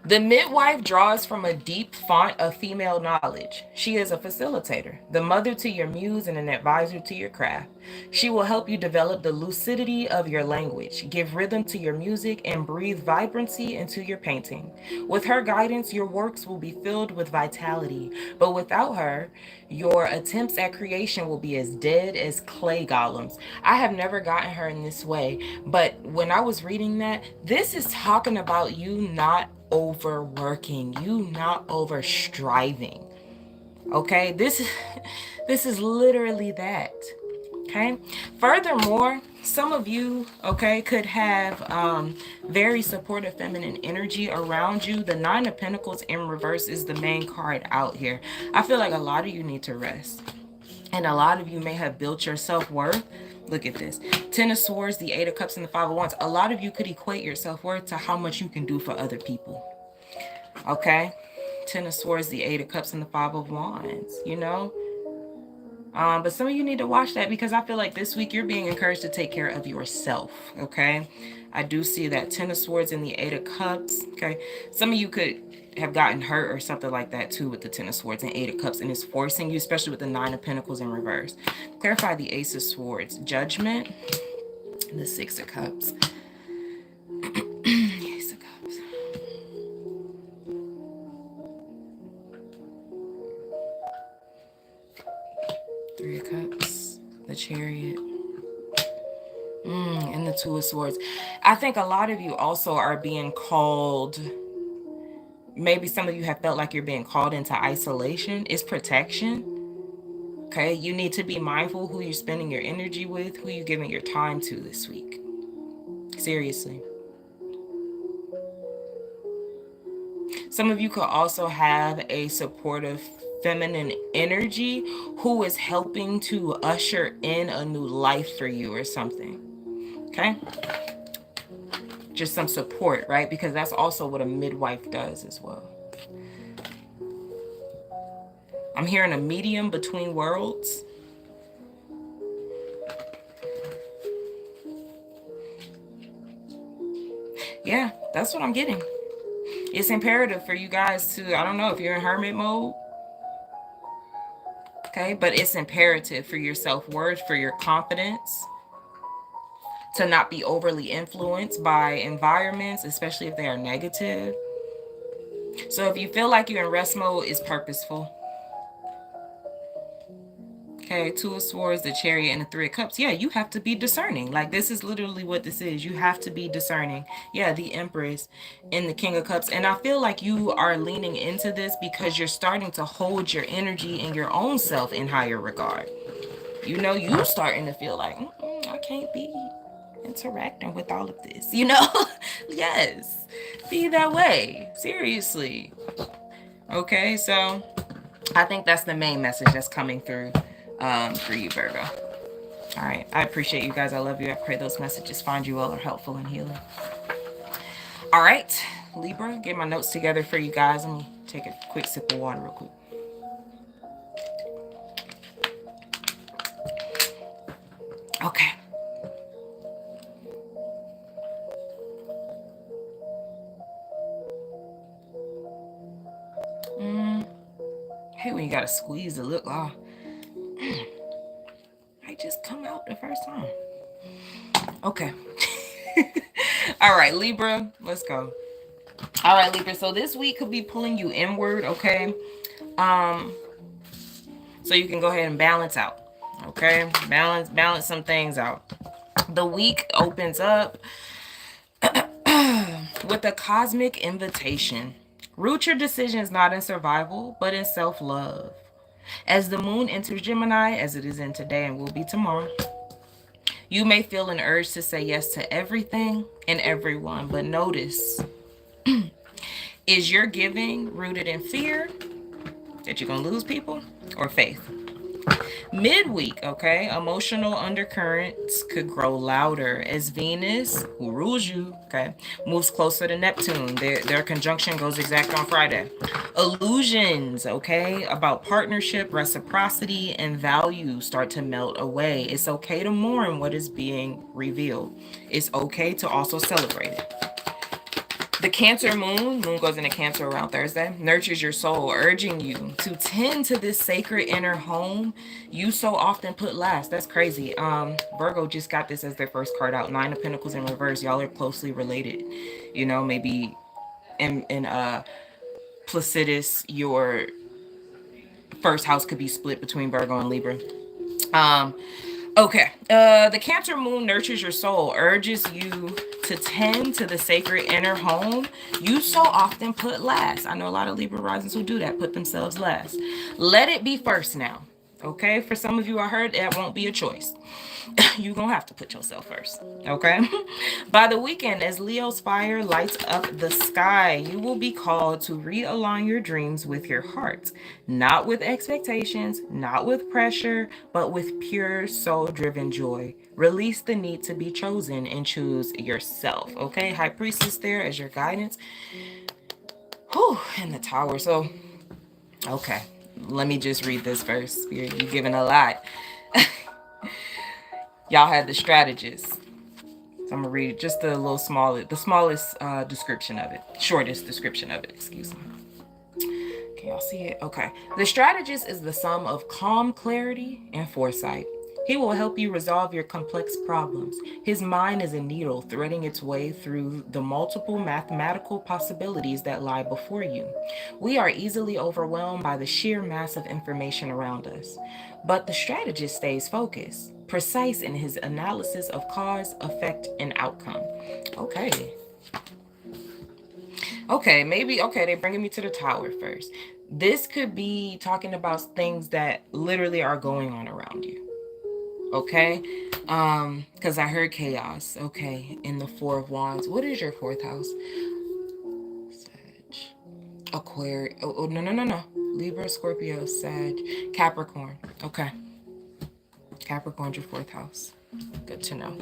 The midwife draws from a deep font of female knowledge. She is a facilitator, the mother to your muse and an advisor to your craft. She will help you develop the lucidity of your language, give rhythm to your music, and breathe vibrancy into your painting. With her guidance, your works will be filled with vitality, but without her, your attempts at creation will be as dead as clay golems. I have never gotten her in this way, but when I was reading that, this is talking about you not overworking, you not over striving. Okay, this is literally that. Okay, furthermore, some of you, okay, could have very supportive feminine energy around you. The Nine of Pentacles in reverse is the main card out here. I feel like a lot of you need to rest, and a lot of you may have built your self-worth. Look at this. Ten of Swords, the Eight of Cups, and the Five of Wands. A lot of you could equate your self-worth to how much you can do for other people. Okay? Ten of Swords, the Eight of Cups, and the Five of Wands. You know? But some of you need to watch that, because I feel like this week you're being encouraged to take care of yourself. Okay? I do see that Ten of Swords and the Eight of Cups. Okay? Some of you could have gotten hurt or something like that too with the Ten of Swords and Eight of Cups, and it's forcing you, especially with the Nine of Pentacles in reverse. Clarify the Ace of Swords. Judgment. And the Six of Cups. Ace of Cups. Three of Cups. The Chariot. And the Two of Swords. I think a lot of you also are being called, maybe some of you have felt like you're being called into isolation. It's protection. Okay, you need to be mindful who you're spending your energy with, who you're giving your time to this week. Seriously. Some of you could also have a supportive feminine energy who is helping to usher in a new life for you or something. Okay? Just some support, right? Because that's also what a midwife does as well. I'm hearing a medium between worlds. Yeah, that's what I'm getting. It's imperative for you guys to, I don't know if you're in hermit mode. Okay, but it's imperative for your self-worth, for your confidence, to not be overly influenced by environments, especially if they are negative. So if you feel like you're in rest mode, it's purposeful. Okay, Two of Swords, the Chariot, and the Three of Cups. Yeah, you have to be discerning. Like, this is literally what this is. You have to be discerning. Yeah, the Empress and the King of Cups. And I feel like you are leaning into this because you're starting to hold your energy and your own self in higher regard. You know, you're starting to feel like, I can't be interacting with all of this. You know? Yes. Be that way. Seriously. Okay, so I think that's the main message that's coming through for you, Virgo. All right, I appreciate you guys. I love you. I pray those messages find you all are helpful and healing. All right, Libra, get my notes together for you guys. Let me take a quick sip of water real quick. Okay. Hey, when you gotta squeeze the lip, I just come out the first time. Okay. All right, Libra, let's go. All right, Libra, so this week could be pulling you inward, okay? So you can go ahead and balance out, okay? Balance some things out. The week opens up with a cosmic invitation. Root your decisions not in survival, but in self-love. As the moon enters Gemini, as it is in today and will be tomorrow, you may feel an urge to say yes to everything and everyone. But notice, is your giving rooted in fear that you're going to lose people, or faith? Midweek, okay, emotional undercurrents could grow louder as Venus, who rules you, okay, moves closer to Neptune. Their conjunction goes exact on Friday. Illusions, okay, about partnership, reciprocity, and value start to melt away. It's okay to mourn what is being revealed. It's okay to also celebrate it. The Cancer moon goes into Cancer around Thursday, nurtures your soul, urging you to tend to this sacred inner home you so often put last. That's crazy. Virgo just got this as their first card out. Nine of Pentacles in reverse. Y'all are closely related. You know, maybe in Placidus, your first house could be split between Virgo and Libra. Okay. The Cancer moon nurtures your soul, urges you to tend to the sacred inner home you so often put last. I know a lot of Libra risings who do that, put themselves last. Let it be first now. Okay. For some of you, I heard that won't be a choice. You're going to have to put yourself first. Okay. By the weekend, as Leo's fire lights up the sky, you will be called to realign your dreams with your heart, not with expectations, not with pressure, but with pure soul-driven joy. Release the need to be chosen and choose yourself. Okay. High Priestess there as your guidance. Whew, and the Tower. So, okay. Let me just read this verse. You're giving a lot. Y'all had the strategist. So I'm gonna read just the smallest description of it, shortest description of it, excuse me. Can y'all see it? Okay. The strategist is the sum of calm clarity and foresight. He will help you resolve your complex problems. His mind is a needle threading its way through the multiple mathematical possibilities that lie before you. We are easily overwhelmed by the sheer mass of information around us. But the strategist stays focused, precise in his analysis of cause, effect, and outcome. Okay. Okay, maybe, okay, they're bringing me to the Tower first. This could be talking about things that literally are going on around you. Okay, because I heard chaos. Okay, in the Four of Wands. What is your fourth house? Sag, Aquarius. Oh, no. Libra, Scorpio, Sag, Capricorn. Okay, Capricorn's your fourth house. Good to know.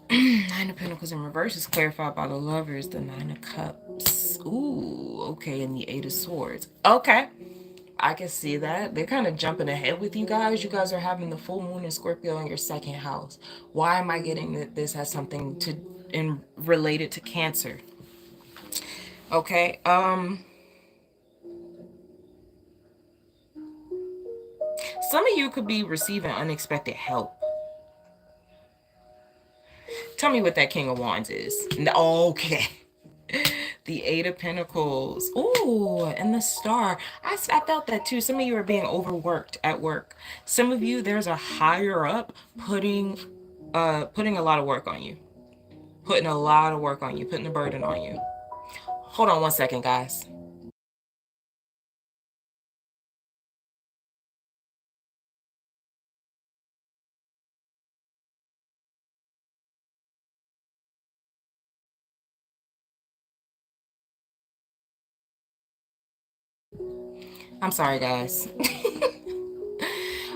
Nine of Pentacles in reverse is clarified by the Lovers. The Nine of Cups. Ooh, okay, and the Eight of Swords. Okay. I can see that. They're kind of jumping ahead with you guys. You guys are having the full moon in Scorpio in your second house. Why am I getting that this has something to related to Cancer? Okay. Some of you could be receiving unexpected help. Tell me what that King of Wands is. Okay. The Eight of Pentacles. Ooh, and the Star. I felt that too. Some of you are being overworked at work. Some of you, there's a higher up putting a lot of work on you. Putting a lot of work on you. Putting a burden on you. Hold on one second, guys. I'm sorry, guys.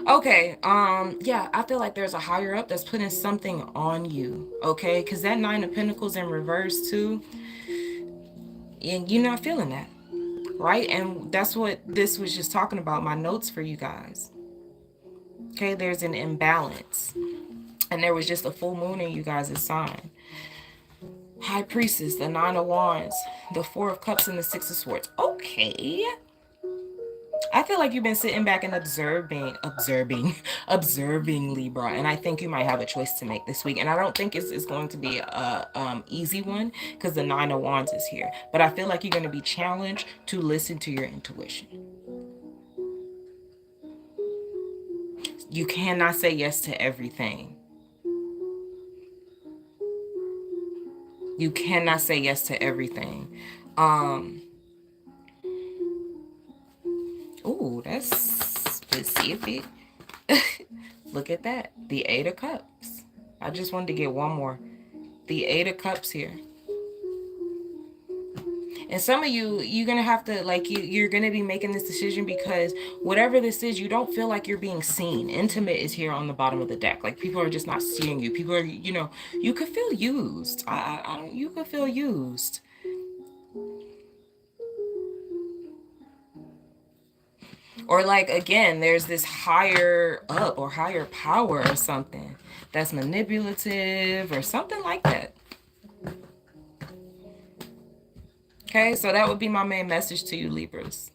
Okay, yeah, I feel like there's a higher up that's putting something on you, okay? Because that Nine of Pentacles in reverse, too, and you're not feeling that, right? And that's what this was just talking about, my notes for you guys. Okay, there's an imbalance. And there was just a full moon in you guys' sign. High Priestess, the Nine of Wands, the Four of Cups, and the Six of Swords. Okay. I feel like you've been sitting back and observing Libra, and I think you might have a choice to make this week. And I don't think it's going to be a easy one because the Nine of Wands is here. But I feel like you're going to be challenged to listen to your intuition. You cannot say yes to everything. You cannot say yes to everything. Ooh, that's specific. Look at that. The Eight of Cups. I just wanted to get one more. The Eight of Cups here. And some of you, you're gonna have to like you're gonna be making this decision because whatever this is, you don't feel like you're being seen. Intimate is here on the bottom of the deck. Like people are just not seeing you. People are, you know, you could feel used. You could feel used. Or like again, there's this higher up or higher power or something that's manipulative or something like that. Okay, so that would be my main message to you, Libras.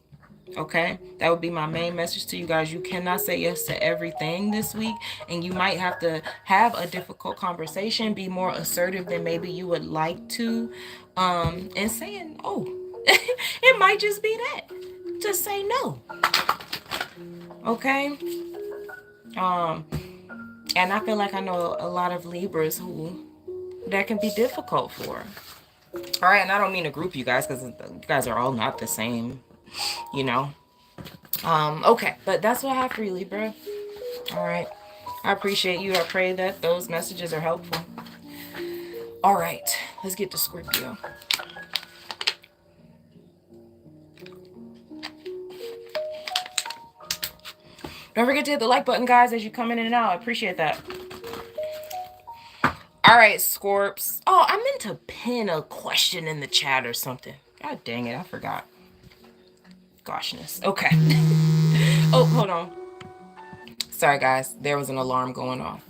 Okay, that would be my main message to you guys. You cannot say yes to everything this week, and you might have to have a difficult conversation, be more assertive than maybe you would like to, and saying, oh, it might just be that. Just say no. Okay. And I feel like I know a lot of Libras who that can be difficult for. All right, and I don't mean to group you guys because you guys are all not the same, you know. Okay, but that's what I have for you, Libra. All right, I appreciate you. I pray that those messages are helpful. All right, let's get to Scorpio. Don't forget to hit the like button, guys, as you come in and out. I appreciate that. All right, Scorps. Oh, I meant to pin a question in the chat or something. God dang it, I forgot. Goshness. Okay. Oh, hold on. Sorry, guys. There was an alarm going off.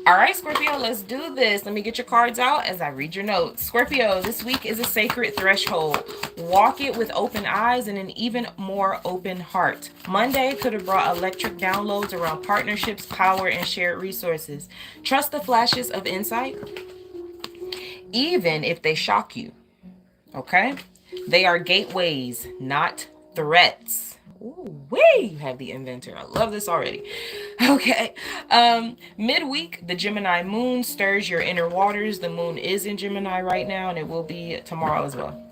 All right, Scorpio, let's do this. Let me get your cards out as I read your notes. Scorpio, this week is a sacred threshold. Walk it with open eyes and an even more open heart. Monday could have brought electric downloads around partnerships, power, and shared resources. Trust the flashes of insight, even if they shock you. Okay? They are gateways, not threats. Ooh, wait, you have the inventor. I love this already. Okay. Midweek, the Gemini moon stirs your inner waters. The moon is in Gemini right now, and it will be tomorrow as well.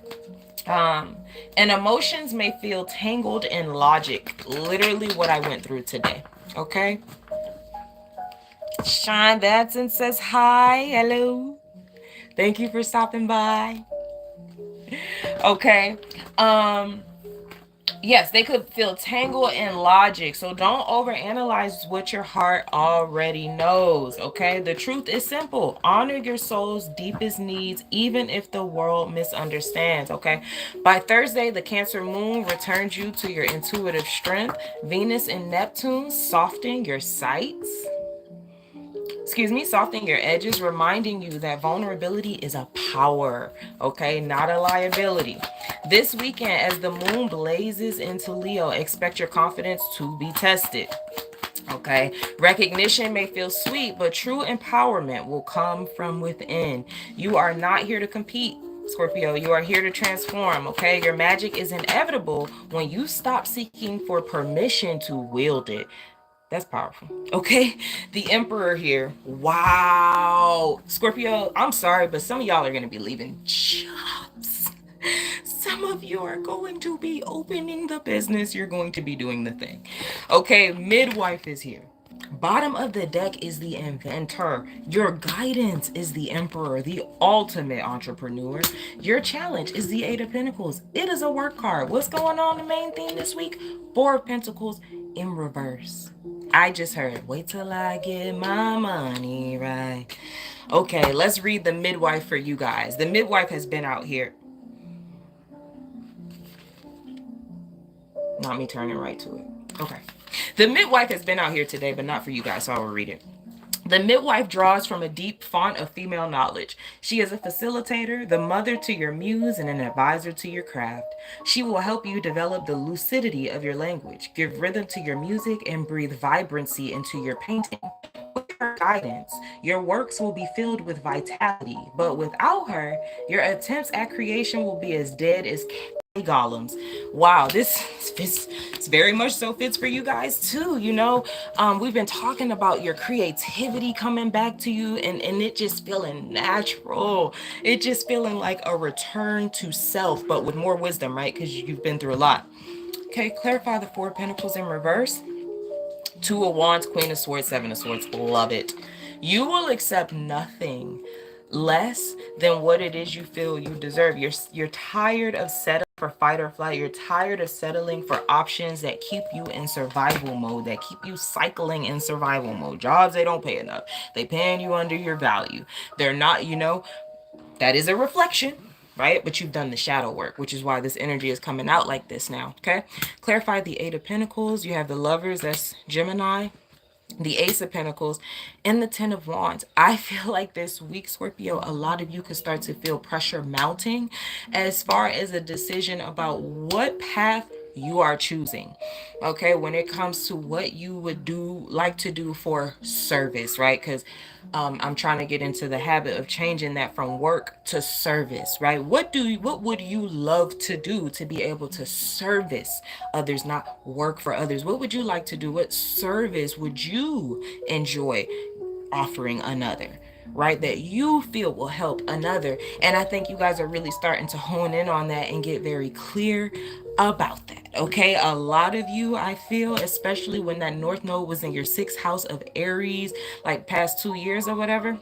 And emotions may feel tangled in logic. Literally what I went through today. Okay. Sean Batson says hi. Hello. Thank you for stopping by. Okay. Yes, they could feel tangled in logic. So don't overanalyze what your heart already knows. Okay. The truth is simple. Honor your soul's deepest needs, even if the world misunderstands. Okay. By Thursday, the Cancer moon returns you to your intuitive strength. Venus and Neptune soften your sights. Softening your edges, reminding you that vulnerability is a power, okay, not a liability. This weekend, as the moon blazes into Leo, expect your confidence to be tested, okay? Recognition may feel sweet, but true empowerment will come from within. You are not here to compete, Scorpio. You are here to transform, okay? Your magic is inevitable when you stop seeking for permission to wield it. That's powerful. Okay. The Emperor here. Wow. Scorpio, I'm sorry, but some of y'all are going to be leaving jobs. Some of you are going to be opening the business. You're going to be doing the thing. Okay. Midwife is here. Bottom of the deck is the inventor. Your guidance is the emperor, the ultimate entrepreneur. Your challenge is the Eight of Pentacles. It is a work card. What's going on? The main theme this week? Four of Pentacles in reverse. I just heard, wait till I get my money right. Okay, let's read the midwife for you guys. The midwife has been out here. Not me turning right to it. Okay. The midwife has been out here today, but not for you guys, so I will read it. The midwife draws from a deep font of female knowledge. She is a facilitator, the mother to your muse, and an advisor to your craft. She will help you develop the lucidity of your language, give rhythm to your music, and breathe vibrancy into your painting. With her guidance, your works will be filled with vitality, but without her, your attempts at creation will be as dead as golems. Wow, this fits, very much so fits for you guys too. You know, we've been talking about your creativity coming back to you, and it just feeling natural. It just feeling like a return to self, but with more wisdom, right? Because you've been through a lot. Okay, clarify the Four of Pentacles in reverse. Two of Wands, Queen of Swords, Seven of Swords. Love it. You will accept nothing less than what it is you feel you deserve. You're tired of settling for fight or flight. You're tired of settling for options that keep you in survival mode, that keep you cycling in survival mode. Jobs, they don't pay enough. They paying you under your value. They're not, that is a reflection, right? But you've done the shadow work, which is why this energy is coming out like this now, okay? Clarify the Eight of Pentacles. You have the Lovers, that's Gemini, the Ace of Pentacles, and the Ten of Wands. I feel like this week, Scorpio, a lot of you could start to feel pressure mounting as far as a decision about what path you are choosing, okay, when it comes to what you would like to do for service, right? Because I'm trying to get into the habit of changing that from work to service, right? What would you love to do to be able to service others, not work for others? What would you like to do? What service would you enjoy offering another, right, that you feel will help another? And I think you guys are really starting to hone in on that and get very clear about that, okay? A lot of you, I feel, especially when that North Node was in your 6th house of Aries, like past 2 years or whatever,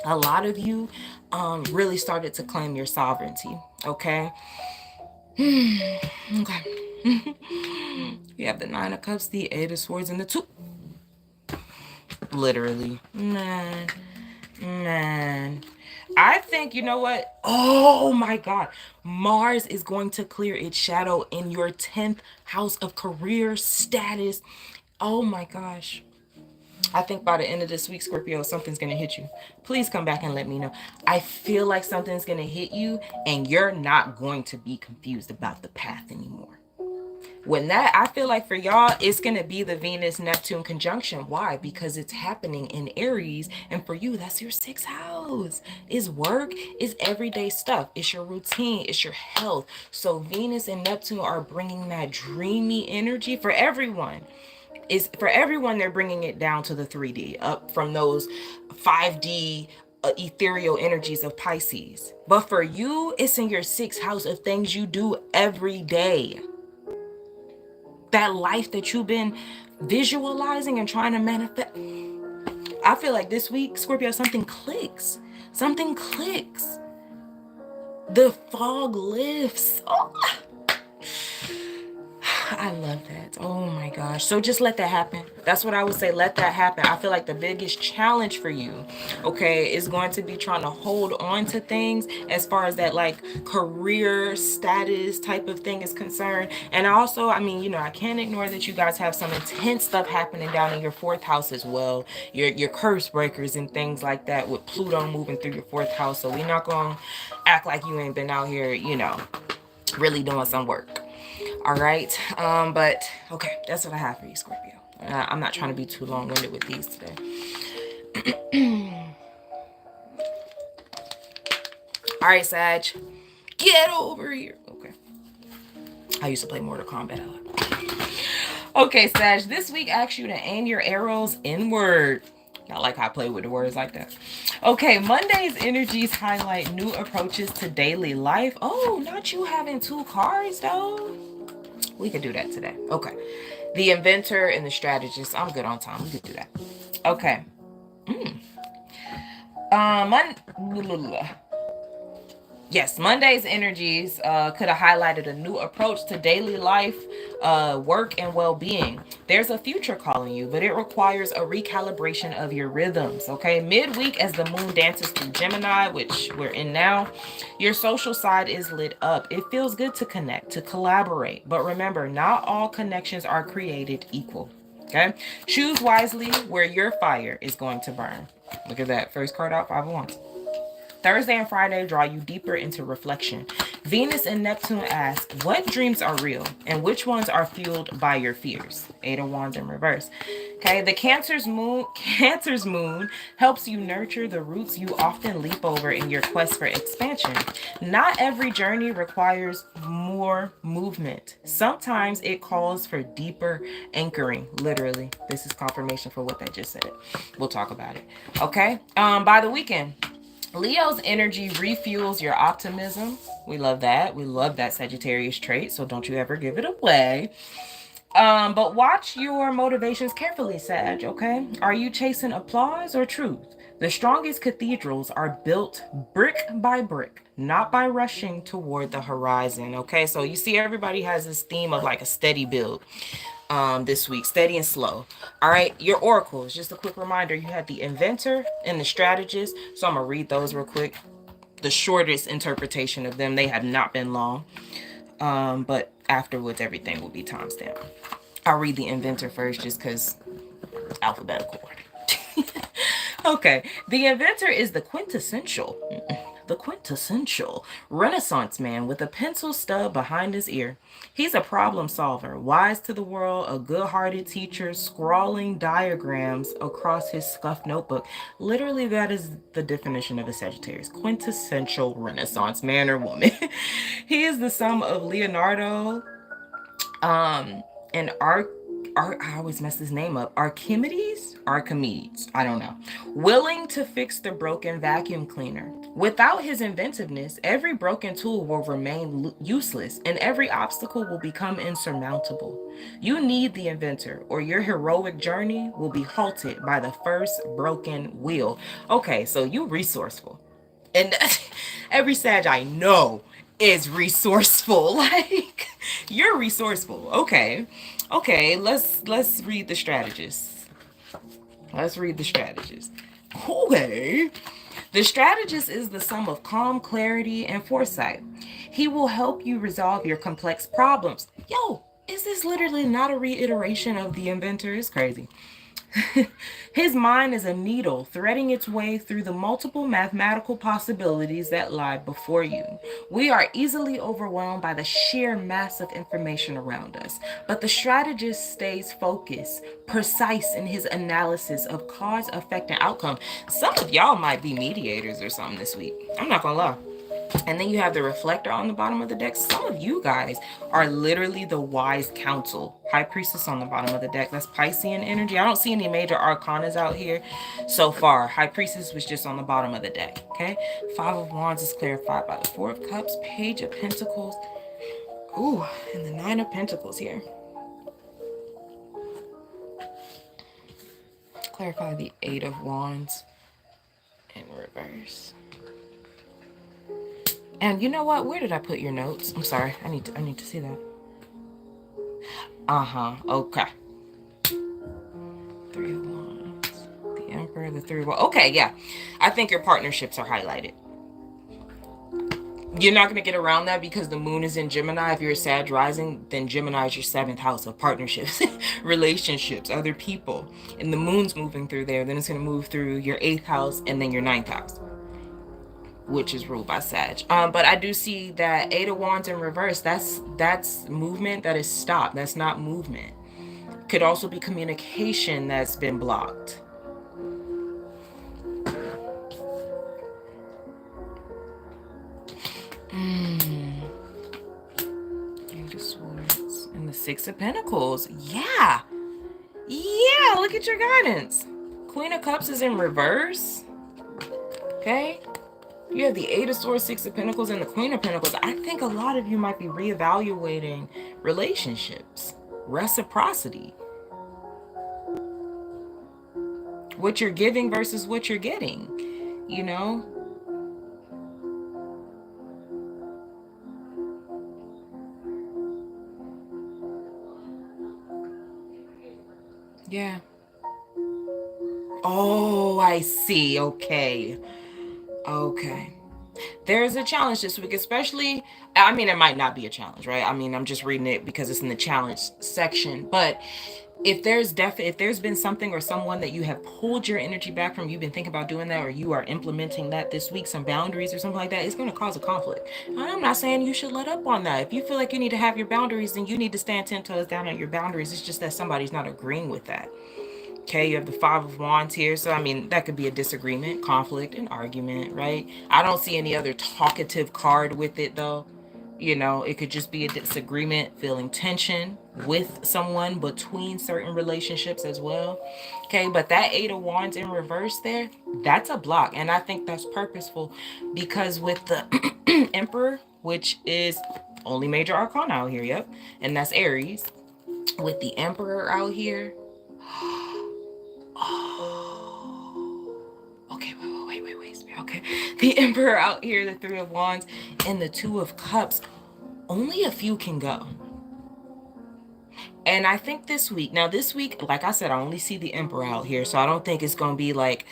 a lot of you really started to claim your sovereignty, okay? Okay. You have the Nine of Cups, the Eight of Swords, and the Two. Literally, man. I think, you know what? Oh my God. Mars is going to clear its shadow in your 10th house of career status. Oh my gosh. I think by the end of this week, Scorpio, something's going to hit you. Please come back and let me know. I feel like something's going to hit you and you're not going to be confused about the path anymore. When that, I feel like for y'all, it's going to be the Venus-Neptune conjunction. Why? Because it's happening in Aries. And for you, that's your 6th house. It's work. It's everyday stuff. It's your routine. It's your health. So Venus and Neptune are bringing that dreamy energy for everyone. For everyone, they're bringing it down to the 3D, up from those 5D ethereal energies of Pisces. But for you, it's in your 6th house of things you do every day. That life that you've been visualizing and trying to manifest. I feel like this week, Scorpio, something clicks. Something clicks. The fog lifts. Oh, I love that. Oh my gosh. So just let that happen. That's what I would say. Let that happen. I feel like the biggest challenge for you, okay, is going to be trying to hold on to things as far as that like career status type of thing is concerned. And also, I mean, I can't ignore that you guys have some intense stuff happening down in your 4th house as well. Your curse breakers and things like that with Pluto moving through your 4th house. So we're not going to act like you ain't been out here, really doing some work. All right. But okay, that's what I have for you, Scorpio. I'm not trying to be too long-winded with these today. All right, Sag, get over here. Okay. I used to play Mortal Kombat a lot. Okay, Sag, this week asks you to aim your arrows inward. I like how I play with the words like that. Okay, Monday's energies highlight new approaches to daily life. Oh, not you having 2 cards, though. We could do that today. Okay. The inventor and the strategist. I'm good on time. We could do that. Okay. Yes, Monday's energies could have highlighted a new approach to daily life, work, and well-being. There's a future calling you, but it requires a recalibration of your rhythms, okay? Midweek, as the moon dances through Gemini, which we're in now, your social side is lit up. It feels good to connect, to collaborate. But remember, not all connections are created equal, okay? Choose wisely where your fire is going to burn. Look at that. First card out, 5 of Wands. Thursday and Friday draw you deeper into reflection. Venus and Neptune ask, what dreams are real and which ones are fueled by your fears? 8 of Wands in reverse. Okay, the Cancer's moon helps you nurture the roots you often leap over in your quest for expansion. Not every journey requires more movement. Sometimes it calls for deeper anchoring. Literally, this is confirmation for what they just said. We'll talk about it. Okay, by the weekend, Leo's energy refuels your optimism. We love that. We love that Sagittarius trait, so don't you ever give it away. But watch your motivations carefully, Sag, okay? Are you chasing applause or truth? The strongest cathedrals are built brick by brick, not by rushing toward the horizon. Okay, so you see, everybody has this theme of like a steady build this week, steady and slow. All right, your oracles, just a quick reminder, you had the inventor and the strategist. So I'm gonna read those real quick. The shortest interpretation of them, they have not been long, but afterwards everything will be timestamped. I'll read the inventor first just because alphabetical order. Okay, the inventor is the quintessential Renaissance man with a pencil stub behind his ear. He's a problem solver, wise to the world, a good-hearted teacher, scrawling diagrams across his scuffed notebook. Literally, that is the definition of a Sagittarius. Quintessential Renaissance man or woman. He is the sum of Leonardo, and I always mess his name up. Archimedes? Archimedes. I don't know. Willing to fix the broken vacuum cleaner. Without his inventiveness, every broken tool will remain useless and every obstacle will become insurmountable. You need the inventor or your heroic journey will be halted by the first broken wheel. Okay, so you resourceful. And every Sag I know is resourceful. Like, you're resourceful. Okay. Okay, let's read the strategist. Let's read the strategist. Okay. The strategist is the sum of calm, clarity, and foresight. He will help you resolve your complex problems. Yo, is this literally not a reiteration of the inventor? It's crazy. His mind is a needle threading its way through the multiple mathematical possibilities that lie before you. We are easily overwhelmed by the sheer mass of information around us, but the strategist stays focused, precise in his analysis of cause, effect, and outcome. Some of y'all might be mediators or something this week. I'm not gonna lie. And then you have the reflector on the bottom of the deck. Some of you guys are literally the wise counsel. High priestess on the bottom of the deck. That's Piscean energy. I don't see any major arcanas out here so far. High priestess was just on the bottom of the deck. Okay. Five of Wands is clarified by the Four of Cups, Page of Pentacles. Ooh, and the Nine of Pentacles here. Clarify the Eight of Wands in reverse. And you know what? Where did I put your notes? I'm sorry. I need to see that. Okay. Three of Wands. The Emperor, the Three of Wands. Okay, yeah. I think your partnerships are highlighted. You're not going to get around that because the moon is in Gemini. If you're a Sag rising, then Gemini is your 7th house of partnerships, relationships, other people. And the moon's moving through there. Then it's going to move through your 8th house and then your 9th house, which is ruled by Sag. But I do see that Eight of Wands in reverse. That's movement that is stopped. That's not movement. Could also be communication that's been blocked. Eight of Swords and the Six of Pentacles. Yeah. Yeah, look at your guidance. Queen of Cups is in reverse. Okay. You have the Eight of Swords, Six of Pentacles, and the Queen of Pentacles. I think a lot of you might be reevaluating relationships, reciprocity. What you're giving versus what you're getting, you know? Yeah. Oh, I see. Okay. Okay. There's a challenge this week, especially, I mean, it might not be a challenge, right? I mean, I'm just reading it because it's in the challenge section. But if there's been something or someone that you have pulled your energy back from, you've been thinking about doing that, or you are implementing that this week, some boundaries or something like that, it's going to cause a conflict. And I'm not saying you should let up on that. If you feel like you need to have your boundaries, then you need to stand 10 toes down on your boundaries. It's just that somebody's not agreeing with that. Okay, you have the Five of Wands here. So, I mean, that could be a disagreement, conflict, an argument, right? I don't see any other talkative card with it, though. You know, it could just be a disagreement, feeling tension with someone between certain relationships as well. Okay, but that Eight of Wands in reverse there, that's a block. And I think that's purposeful because with the Emperor, which is only major arcana out here, yep. And that's Aries. With the Emperor out here, oh, okay, Okay. The Emperor out here, the Three of Wands, and the Two of Cups. Only a few can go. And I think this week, now this week, like I said, I only see the Emperor out here, so I don't think it's going to be like,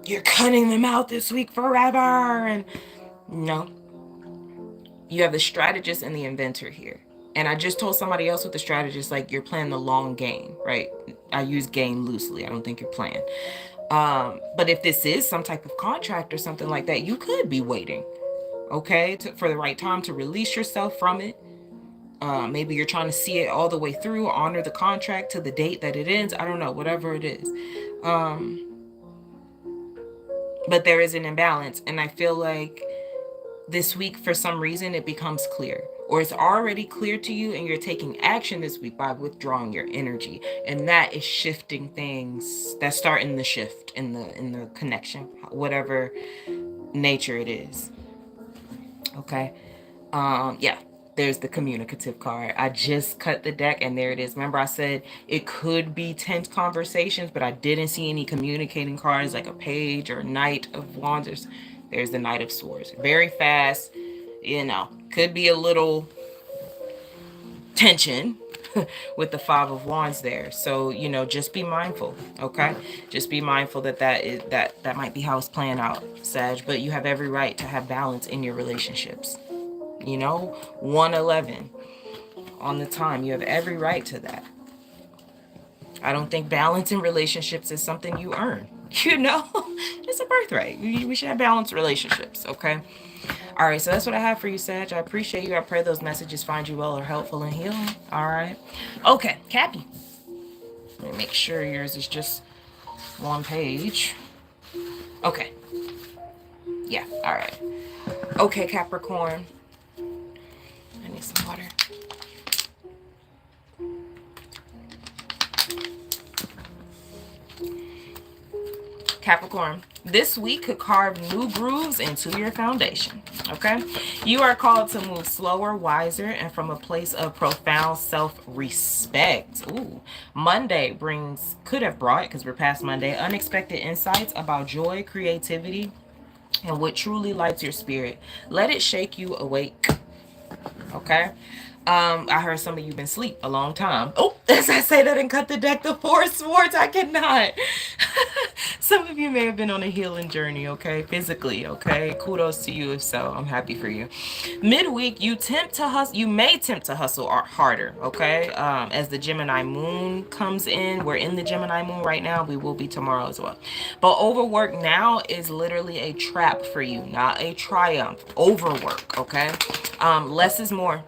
you're cutting them out this week forever. And no. You have the strategist and the inventor here. And I just told somebody else with the strategist, like, you're playing the long game, right? I use game loosely. I don't think you're playing. But if this is some type of contract or something like that, you could be waiting, okay, for the right time to release yourself from it. Maybe you're trying to see it all the way through, honor the contract to the date that it ends. I don't know, whatever it is. But there is an imbalance. And I feel like this week, for some reason, it becomes clear. Or it's already clear to you and you're taking action this week by withdrawing your energy. And that is shifting things. That's starting the shift in the connection, whatever nature it is. Okay. Yeah. There's the communicative card. I just cut the deck and there it is. Remember I said it could be tense conversations, but I didn't see any communicating cards like a page or Knight of Wands. There's the Knight of Swords. Very fast, you know, could be a little tension with the Five of Wands there. So, you know, just be mindful, okay? Just be mindful that might be how it's playing out, Sag. But you have every right to have balance in your relationships. You know, 111 on the time. You have every right to that. I don't think balance in relationships is something you earn. You know, it's a birthright. We should have balanced relationships, okay? All right, so that's what I have for you, Sag. I appreciate you. I pray those messages find you well or helpful and healing. All right. Okay, Cappy. Let me make sure yours is just one page. Okay. Yeah, all right. Okay, Capricorn. I need some water. Capricorn, this week could carve new grooves into your foundation, okay? You are called to move slower, wiser, and from a place of profound self-respect. Ooh, Monday could have brought, because we're past Monday, unexpected insights about joy, creativity, and what truly lights your spirit. Let it shake you awake, okay? I heard some of you been asleep a long time. Oh, as I say that and cut the deck, the Four of Swords, I cannot. Some of you may have been on a healing journey, okay? Physically, okay? Kudos to you if so. I'm happy for you. Midweek, you may tempt to hustle harder, okay? As the Gemini moon comes in, we're in the Gemini moon right now. We will be tomorrow as well. But overwork now is literally a trap for you, not a triumph. Overwork, okay? Less is more.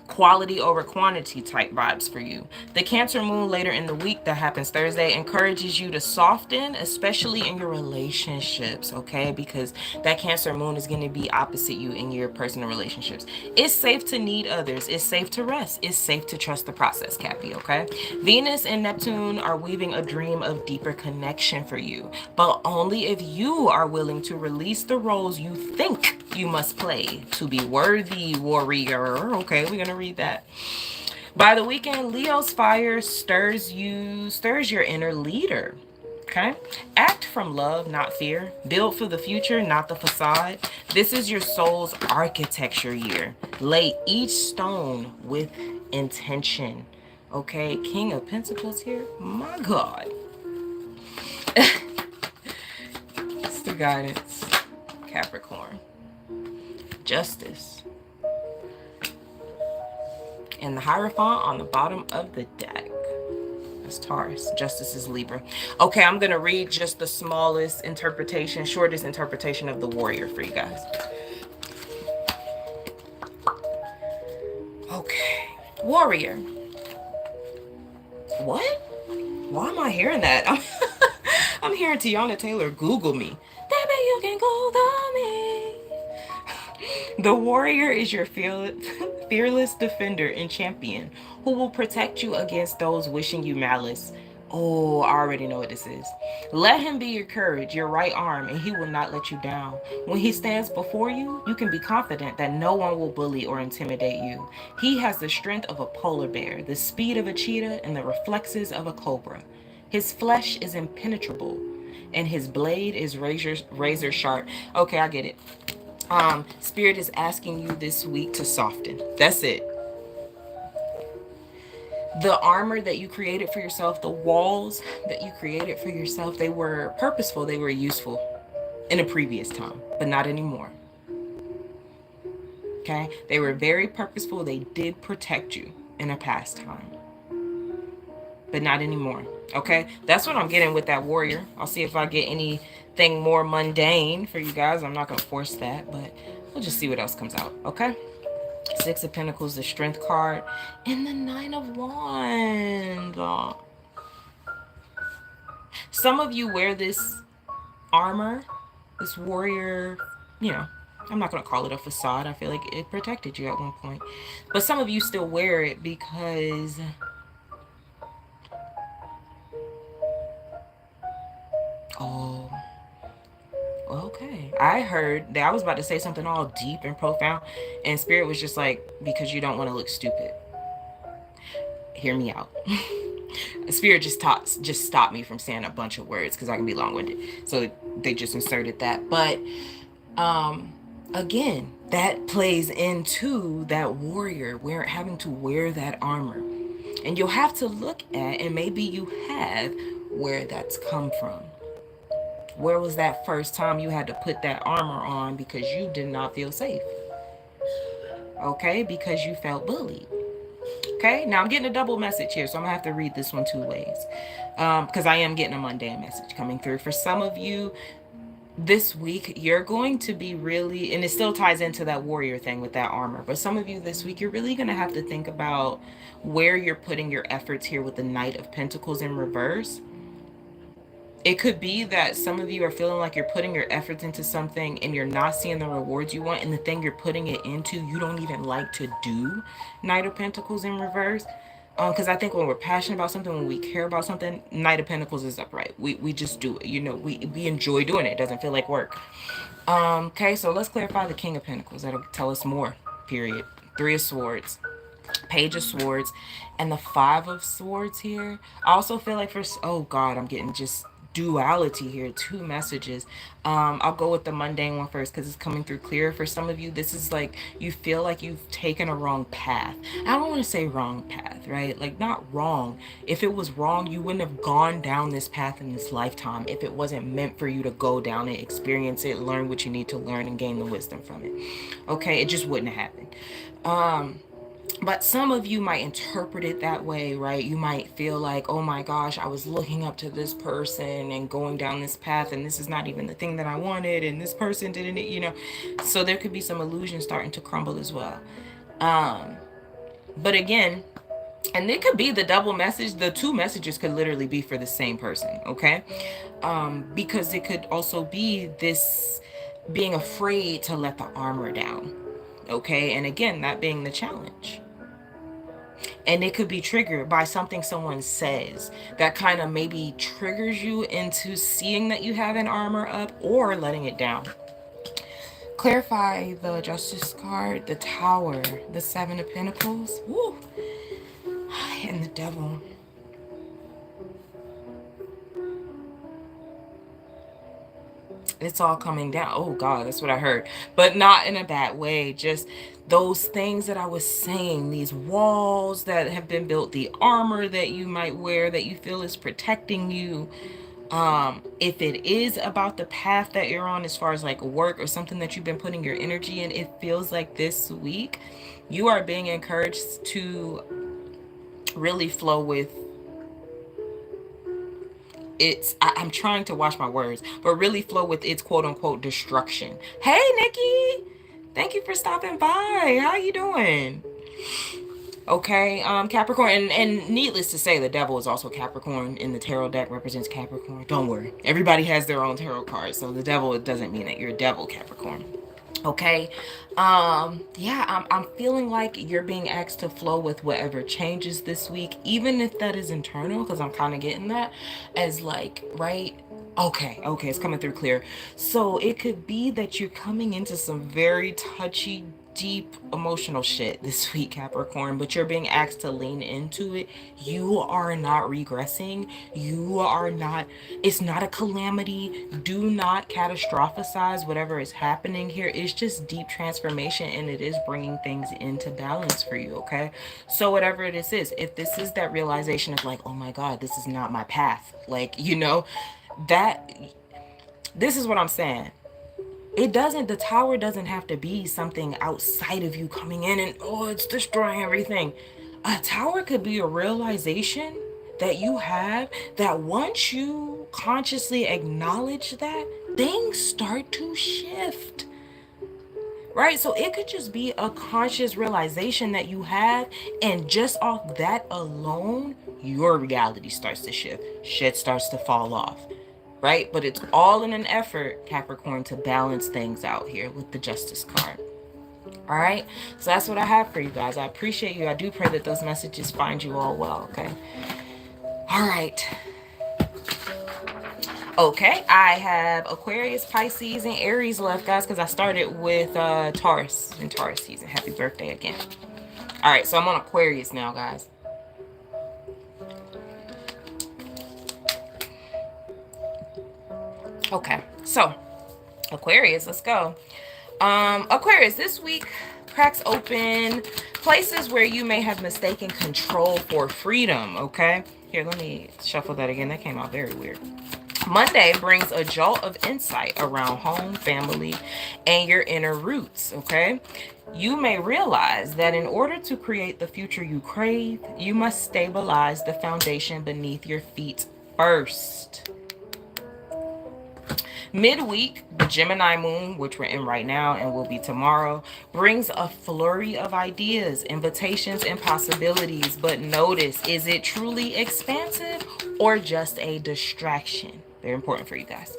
Quality over quantity type vibes for you. The Cancer moon later in the week, that happens Thursday, encourages you to soften, especially in your relationships, okay? Because that Cancer moon is going to be opposite you in your personal relationships. It's safe to need others. It's safe to rest. It's safe to trust the process, Cappy, okay? Venus and Neptune are weaving a dream of deeper connection for you, but only if you are willing to release the roles you think you must play to be worthy, warrior. Okay, we're gonna read that. By the weekend, Leo's fire stirs your inner leader. Okay, act from love, not fear. Build for the future, not the facade. This is your soul's architecture year. Lay each stone with intention. Okay, King of Pentacles here. My God. It's the guidance, Capricorn. Justice. And the Hierophant on the bottom of the deck. That's Taurus. Justice is Libra. Okay, I'm going to read just the smallest interpretation, shortest interpretation of the Warrior for you guys. Okay. Warrior. What? Why am I hearing that? I'm hearing Tiana Taylor Google me. Baby, you can Google me. The warrior is your fearless defender and champion who will protect you against those wishing you malice. Oh, I already know what this is. Let him be your courage, your right arm, and he will not let you down. When he stands before you, you can be confident that no one will bully or intimidate you. He has the strength of a polar bear, the speed of a cheetah, and the reflexes of a cobra. His flesh is impenetrable. and his blade is razor sharp. Okay, I get it. Spirit is asking you this week to soften. That's it. The armor that you created for yourself, the walls that you created for yourself, they were purposeful, they were useful in a previous time, but not anymore. Okay? They were very purposeful. They did protect you in a past time, but not anymore. Okay? That's what I'm getting with that warrior. I'll see if I get anything more mundane for you guys. I'm not going to force that, but we'll just see what else comes out. Okay? Six of Pentacles, the Strength card, and the Nine of Wands. Some of you wear this armor, this warrior, you know, I'm not going to call it a facade. I feel like it protected you at one point. But some of you still wear it because oh, okay. I heard that I was about to say something all deep and profound, and Spirit was just like, because you don't want to look stupid. Hear me out. Spirit just stopped me from saying a bunch of words because I can be long-winded. So they just inserted that. But again, that plays into that warrior having to wear that armor. And you'll have to look at, and maybe you have, where that's come from. Where was that first time you had to put that armor on because you did not feel safe? Okay, because you felt bullied. Okay, now I'm getting a double message here, so I'm gonna have to read this one two ways, because I am getting a mundane message coming through. For some of you this week, you're going to be really, and it still ties into that warrior thing with that armor, but some of you this week, you're really gonna have to think about where you're putting your efforts here with the Knight of Pentacles in reverse. It could be that some of you are feeling like you're putting your efforts into something and you're not seeing the rewards you want, and the thing you're putting it into, you don't even like to do. Knight of Pentacles in reverse. Because I think when we're passionate about something, when we care about something, Knight of Pentacles is upright. We just do it. You know, we enjoy doing it. It doesn't feel like work. Okay, so let's clarify the King of Pentacles. That'll tell us more, period. Three of Swords. Page of Swords. And the Five of Swords here. I also feel like oh God, I'm getting just duality here, two messages. I'll go with the mundane one first because it's coming through clear. For some of you, this is like you feel like you've taken a wrong path. I don't want to say wrong path, right? Like, not wrong. If it was wrong, you wouldn't have gone down this path in this lifetime if it wasn't meant for you to go down it, experience it, learn what you need to learn, and gain the wisdom from it. Okay, it just wouldn't have happened. But some of you might interpret it that way, right? You might feel like, oh my gosh, I was looking up to this person and going down this path, and this is not even the thing that I wanted, and this person didn't, you know. So there could be some illusions starting to crumble as well. But again, and it could be the double message. The two messages could literally be for the same person, okay? Because it could also be this being afraid to let the armor down. Okay, and again, that being the challenge. And it could be triggered by something someone says that kind of maybe triggers you into seeing that you have an armor up or letting it down. Clarify the Justice card, the Tower, the Seven of Pentacles, woo, and the Devil. It's all coming down. Oh God, that's what I heard. But not in a bad way. Just those things that I was saying, these walls that have been built, the armor that you might wear that you feel is protecting you. If it is about the path that you're on as far as like work or something that you've been putting your energy in, it feels like this week you are being encouraged to really flow with I'm trying to watch my words, but really flow with its quote unquote destruction. Hey Nikki, thank you for stopping by. How you doing? Okay, Capricorn, and needless to say, the Devil is also Capricorn in the tarot deck, represents Capricorn. Don't worry, everybody has their own tarot cards, so the Devil, it doesn't mean that you're a devil, Capricorn. Okay, yeah, I'm feeling like you're being asked to flow with whatever changes this week, even if that is internal, because I'm kind of getting that as like, right? Okay, it's coming through clear. So it could be that you're coming into some very touchy deep emotional shit this week, Capricorn, but you're being asked to lean into it. You are not regressing. You are not, it's not a calamity. Do not catastrophize whatever is happening here. It's just deep transformation, and it is bringing things into balance for you, okay? So whatever this is, if this is that realization of like, oh my God, this is not my path, like, you know, that, this is what I'm saying. It doesn't, the tower doesn't have to be something outside of you coming in and, oh, it's destroying everything. A tower could be a realization that you have, that once you consciously acknowledge that, things start to shift. Right? So it could just be a conscious realization that you have, and just off that alone, your reality starts to shift. Shit starts to fall off. Right? But it's all in an effort, Capricorn, to balance things out here with the Justice card. All right? So that's what I have for you guys. I appreciate you. I do pray that those messages find you all well, okay? All right. Okay, I have Aquarius, Pisces, and Aries left, guys, because I started with Taurus in Taurus season. Happy birthday again. All right, so I'm on Aquarius now, guys. Okay, so Aquarius, let's go. Aquarius, this week cracks open places where you may have mistaken control for freedom, okay? Here, let me shuffle that again. That came out very weird. Monday brings a jolt of insight around home, family, and your inner roots, okay? You may realize that in order to create the future you crave, you must stabilize the foundation beneath your feet first. Midweek, the Gemini moon, which we're in right now and will be tomorrow, brings a flurry of ideas, invitations, and possibilities. But notice, is it truly expansive or just a distraction? Very important for you guys.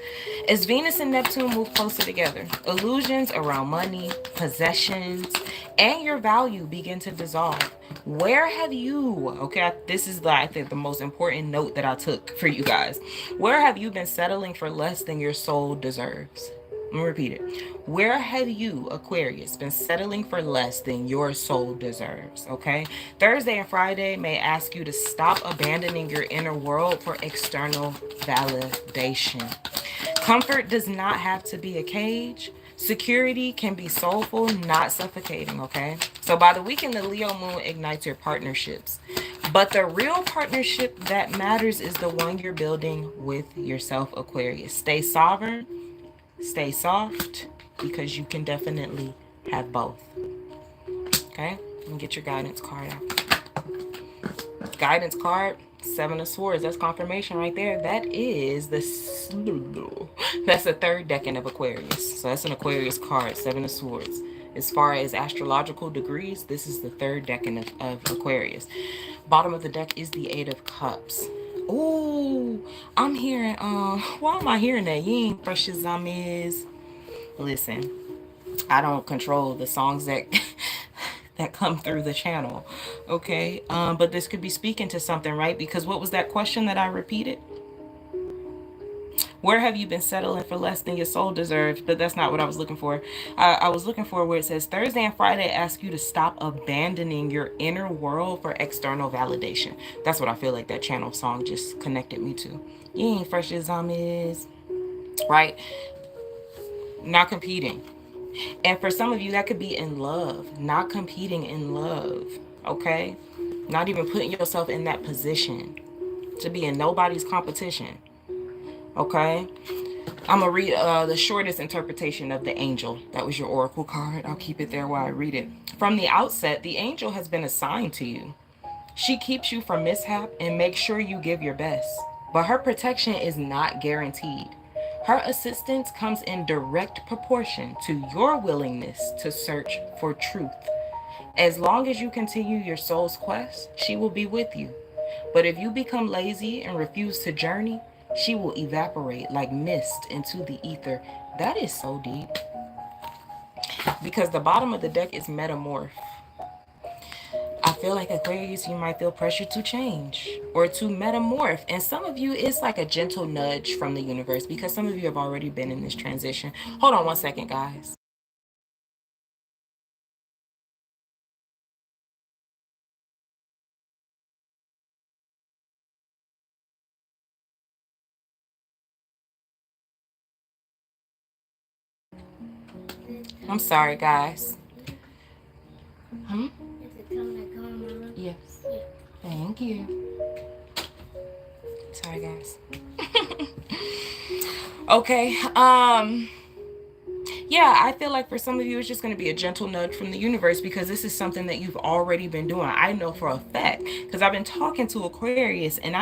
As Venus and Neptune move closer together, illusions around money, possessions, and your value begin to dissolve. Where have you, okay, this is I think the most important note that I took for you guys. Where have you been settling for less than your soul deserves? Let me repeat it. Where have you, Aquarius, been settling for less than your soul deserves? Okay. Thursday and Friday may ask you to stop abandoning your inner world for external validation. Comfort does not have to be a cage. Security can be soulful, not suffocating, okay? So by the weekend, the Leo moon ignites your partnerships. But the real partnership that matters is the one you're building with yourself, Aquarius. Stay sovereign, stay soft, because you can definitely have both. Okay? Let me get your guidance card out. Guidance card, Seven of Swords. That's confirmation right there. That is that's the third decan of Aquarius. So that's an Aquarius card, Seven of Swords. As far as astrological degrees, this is the third decan of Aquarius. Bottom of the deck is the Eight of Cups. Oh, I'm hearing, why am I hearing that? You ain't fresh as I'm is. Listen, I don't control the songs that that come through the channel, okay? But this could be speaking to something, right? Because what was that question that I repeated? Where have you been settling for less than your soul deserves? But that's not what I was looking for. I was looking for where it says Thursday and Friday ask you to stop abandoning your inner world for external validation. That's what I feel like that channel song just connected me to. You ain't fresh as I'm is, right? Not competing. And for some of you, that could be in love, not competing in love, okay? Not even putting yourself in that position to be in nobody's competition, okay? I'm going to read the shortest interpretation of the angel. That was your oracle card. I'll keep it there while I read it. From the outset, the angel has been assigned to you. She keeps you from mishap and makes sure you give your best. But her protection is not guaranteed. Her assistance comes in direct proportion to your willingness to search for truth. As long as you continue your soul's quest, she will be with you. But if you become lazy and refuse to journey, she will evaporate like mist into the ether. That is so deep. Because the bottom of the deck is metamorph. I feel like Aquarius, you might feel pressure to change or to metamorph. And some of you, it's like a gentle nudge from the universe because some of you have already been in this transition. Hold on one second, guys. I'm sorry, guys. Hmm? Yes. Thank you. Sorry, guys. Okay. Yeah, I feel like for some of you, it's just going to be a gentle nudge from the universe because this is something that you've already been doing. I know for a fact because I've been talking to Aquarius, and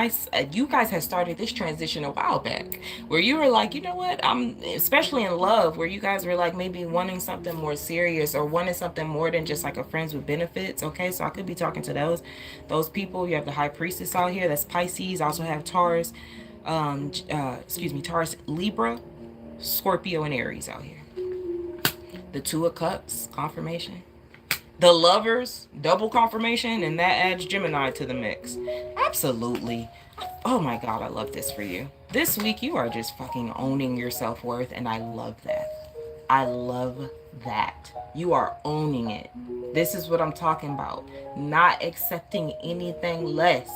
you guys had started this transition a while back where you were like, you know what, I'm especially in love, where you guys were like maybe wanting something more serious or wanting something more than just like a friends with benefits. Okay, so I could be talking to those people. You have the High Priestess out here, that's Pisces. I also have Taurus, Taurus, Libra, Scorpio, and Aries out here. The Two of Cups, confirmation. The Lovers, double confirmation, and that adds Gemini to the mix. Absolutely. Oh my God, I love this for you. This week, you are just fucking owning your self-worth, and I love that. I love that. You are owning it. This is what I'm talking about. Not accepting anything less.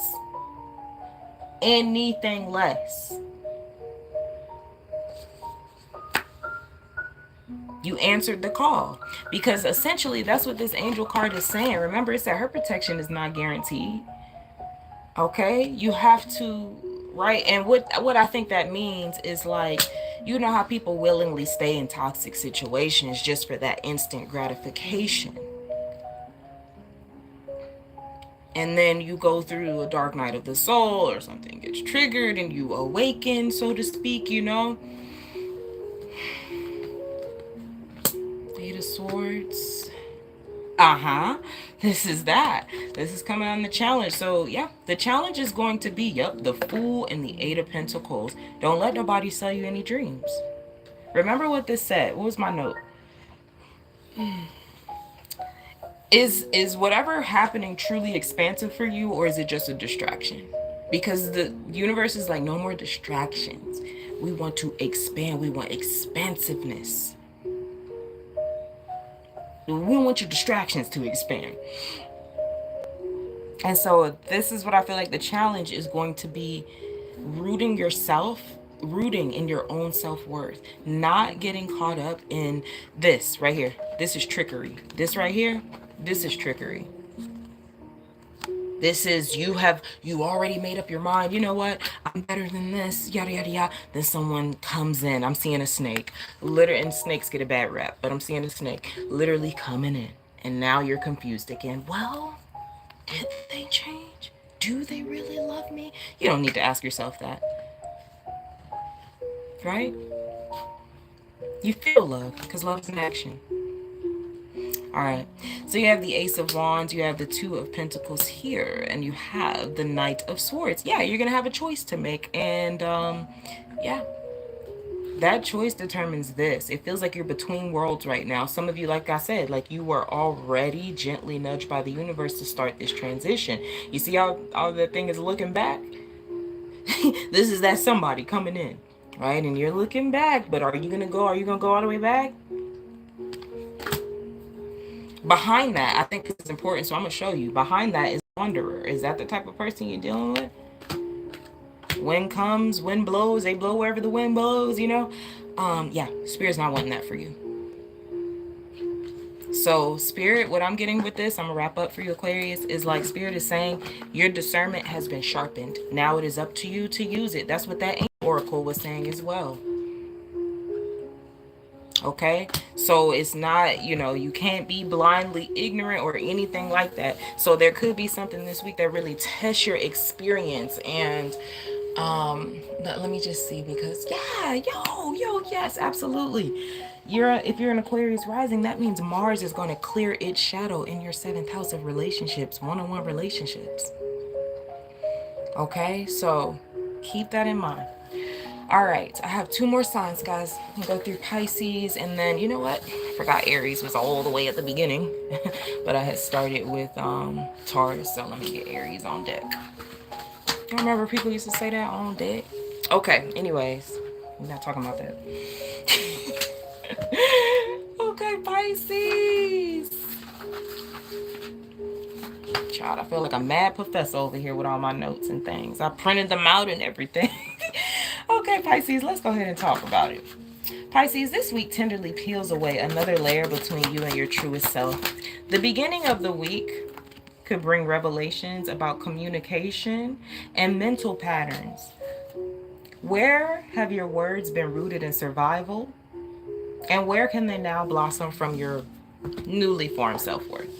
Anything less. You answered the call, because essentially that's what this angel card is saying. Remember, it said her protection is not guaranteed. Okay, you have to, right? And what I think that means is, like, you know how people willingly stay in toxic situations just for that instant gratification, and then you go through a dark night of the soul or something gets triggered and you awaken, so to speak, you know. Eight of Swords. This is that. This is coming on the challenge. So yeah, the challenge is going to be, yep, the Fool and the Eight of Pentacles. Don't let nobody sell you any dreams. Remember what this said. What was my note? Is whatever happening truly expansive for you, or is it just a distraction? Because the universe is like, no more distractions. We want to expand. We want expansiveness. We want your distractions to expand. And so this is what I feel like the challenge is going to be: rooting in your own self-worth, not getting caught up in this right here. This is trickery. This right here, this is trickery. This is, you already made up your mind, you know what, I'm better than this, yada yada yada. Then someone comes in. I'm seeing a snake, literally, and snakes get a bad rap, but I'm seeing a snake literally coming in, and now you're confused again. Well, did they change? Do they really love me? You don't need to ask yourself that, right? You feel love because love is an action. All right, so you have the Ace of Wands, you have the Two of Pentacles here, and you have the Knight of Swords. Yeah, you're gonna have a choice to make, and yeah, that choice determines this. It feels like you're between worlds right now. Some of you, like I said, like you were already gently nudged by the universe to start this transition. You see how the thing is looking back? This is that somebody coming in, right? And you're looking back, but are you gonna go all the way back? Behind that, I think this is important, so I'm gonna show you. Behind that is Wanderer. Is that the type of person you're dealing with? Wind comes, wind blows, they blow wherever the wind blows, you know? Yeah, Spirit's not wanting that for you. So Spirit, what I'm getting with this, I'm gonna wrap up for you, Aquarius, is like Spirit is saying your discernment has been sharpened. Now it is up to you to use it. That's what that oracle was saying as well. Okay, so it's not, you know, you can't be blindly ignorant or anything like that. So there could be something this week that really tests your experience. And let me just see, because yeah, yes, absolutely. If you're an Aquarius rising, that means Mars is going to clear its shadow in your 7th house of relationships, one-on-one relationships. Okay, so keep that in mind. All right, I have 2 more signs, guys. I'm gonna go through Pisces, and then, you know what? I forgot Aries was all the way at the beginning, but I had started with Taurus, so let me get Aries on deck. I remember people used to say that, on deck. Okay, anyways, we're not talking about that. Okay, Pisces. Child, I feel like a mad professor over here with all my notes and things. I printed them out and everything. Okay, Pisces, let's go ahead and talk about it. Pisces, this week tenderly peels away another layer between you and your truest self. The beginning of the week could bring revelations about communication and mental patterns. Where have your words been rooted in survival? And where can they now blossom from your newly formed self-worth?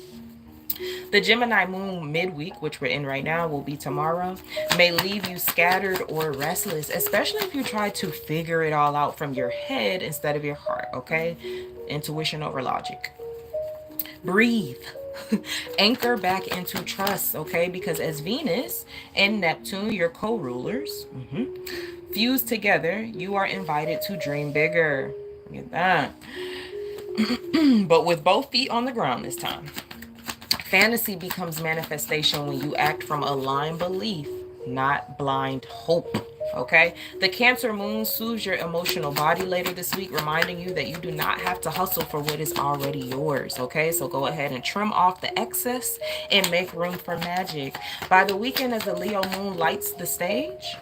The Gemini moon midweek, which we're in right now, will be tomorrow, may leave you scattered or restless, especially if you try to figure it all out from your head instead of your heart, okay? Intuition over logic. Breathe. Anchor back into trust, okay? Because as Venus and Neptune, your co-rulers, fuse together, you are invited to dream bigger. Get that. But with both feet on the ground this time. Fantasy becomes manifestation when you act from aligned belief, not blind hope. Okay? The Cancer moon soothes your emotional body later this week, reminding you that you do not have to hustle for what is already yours. Okay? So go ahead and trim off the excess and make room for magic. By the weekend, as the Leo moon lights the stage,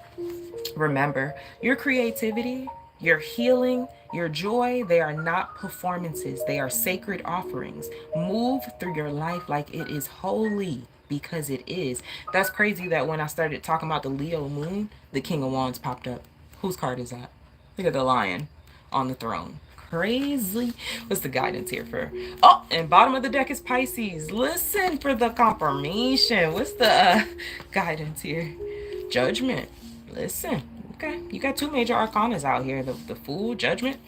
remember, your creativity, your healing, your joy, they are not performances. They are sacred offerings. Move through your life like it is holy, because it is. That's crazy that when I started talking about the Leo moon, the King of Wands popped up. Whose card is that? Look at the lion on the throne. Crazy. What's the guidance here for? Oh, and bottom of the deck is Pisces. Listen for the confirmation. What's the guidance here? Judgment. Listen. Okay, you got two major arcanas out here. The Fool, Judgment.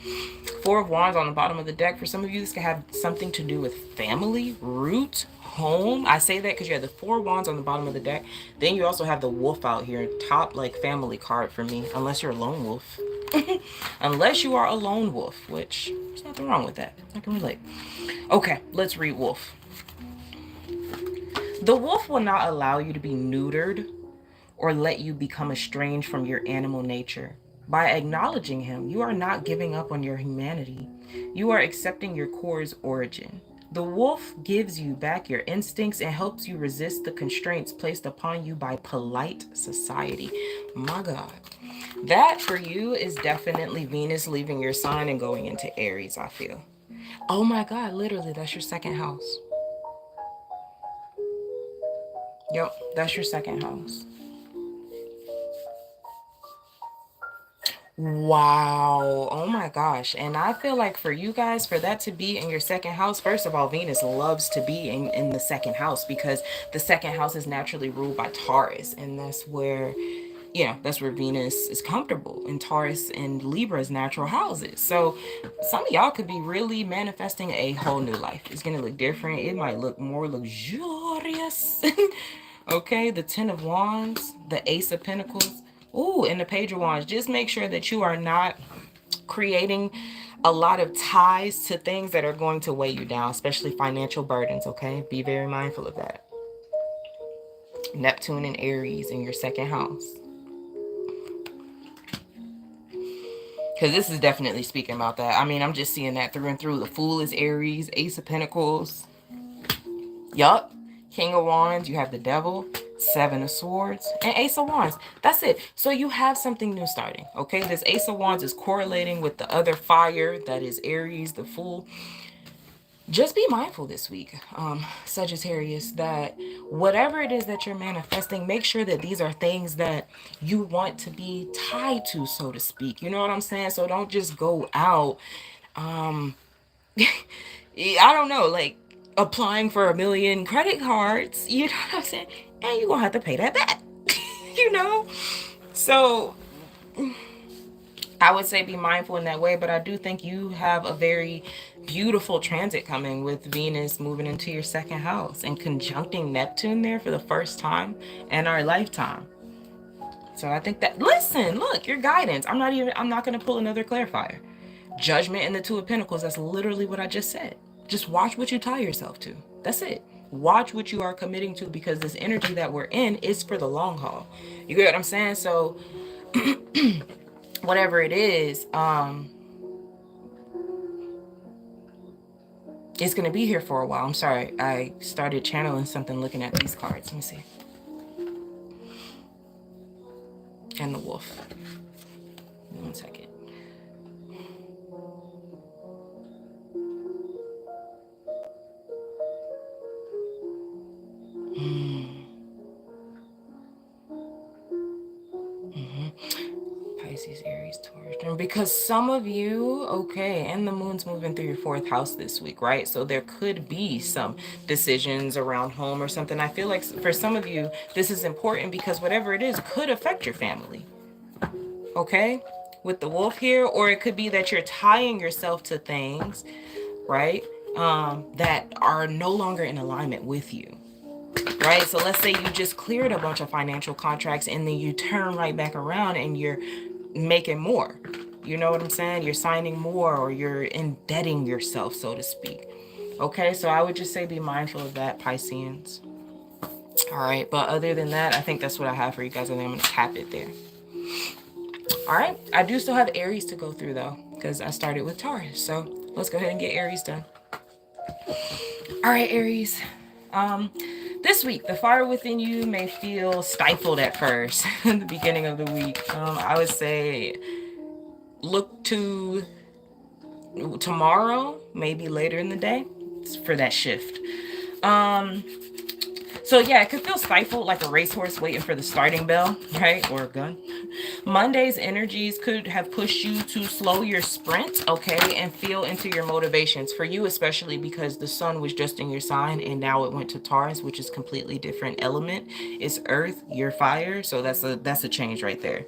Four of Wands on the bottom of the deck. For some of you, this could have something to do with family, root, home. I say that because you have the Four of Wands on the bottom of the deck. Then you also have the Wolf out here. Top, like, family card for me. Unless you're a lone wolf. Unless you are a lone wolf, which there's nothing wrong with that. I can relate. Okay, let's read Wolf. The wolf will not allow you to be neutered or let you become estranged from your animal nature. By acknowledging him, you are not giving up on your humanity. You are accepting your core's origin. The wolf gives you back your instincts and helps you resist the constraints placed upon you by polite society. My God. That for you is definitely Venus leaving your sign and going into Aries, I feel. Oh my God, literally, that's your second house. Yep, that's your second house. Wow. Oh my gosh. And I feel like for you guys, for that to be in your second house, first of all, Venus loves to be in the second house because the second house is naturally ruled by Taurus. And that's where, that's where Venus is comfortable, in Taurus and Libra's natural houses. So some of y'all could be really manifesting a whole new life. It's going to look different. It might look more luxurious. Okay. The 10 of Wands, the Ace of Pentacles. Ooh, and the Page of Wands. Just make sure that you are not creating a lot of ties to things that are going to weigh you down, especially financial burdens, okay? Be very mindful of that. Neptune and Aries in your second house. Because this is definitely speaking about that. I mean, I'm just seeing that through and through. The Fool is Aries, Ace of Pentacles. Yup. King of Wands, you have the Devil. Seven of Swords and Ace of Wands. That's it. So you have something new starting. Okay, this Ace of Wands is correlating with the other fire that is Aries, the Fool. Just be mindful this week, Sagittarius, that whatever it is that you're manifesting, make sure that these are things that you want to be tied to, so to speak. You know what I'm saying? So don't just go out I don't know, like applying for 1 million credit cards, you know what I'm saying? And you're gonna have to pay that back. So I would say be mindful in that way, but I do think you have a very beautiful transit coming with Venus moving into your second house and conjuncting Neptune there for the first time in our lifetime. So I think that, listen, look, your guidance. I'm not gonna pull another clarifier. Judgment and the Two of Pentacles, that's literally what I just said. Just watch what you tie yourself to. That's it. Watch what you are committing to, because this energy that we're in is for the long haul. You get what I'm saying? So whatever it is, it's going to be here for a while. I'm sorry. I started channeling something looking at these cards. Let me see. And the Wolf. 1 second. Pisces, Aries, Taurus. And because some of you, okay, and the moon's moving through your fourth house this week, right? So there could be some decisions around home or something. I feel like for some of you, this is important because whatever it is could affect your family, okay? With the wolf here, or it could be that you're tying yourself to things, right? That are no longer in alignment with you. Right? So let's say you just cleared a bunch of financial contracts and then you turn right back around and you're making more. You know what I'm saying? You're signing more, or you're indebting yourself, so to speak. Okay, so I would just say be mindful of that, Pisceans. All right, but other than that, I think that's what I have for you guys, and then I'm going to cap it there. All right, I do still have Aries to go through, though, because I started with Taurus. So let's go ahead and get Aries done. All right, Aries. This week, the fire within you may feel stifled at first in the beginning of the week. I would say look to tomorrow, maybe later in the day, for that shift. So yeah, it could feel stifled like a racehorse waiting for the starting bell, right? Or a gun. Monday's energies could have pushed you to slow your sprint, okay, and feel into your motivations. For you especially, because the sun was just in your sign and now it went to Taurus, which is completely different element. It's earth, you're fire, so that's a change right there.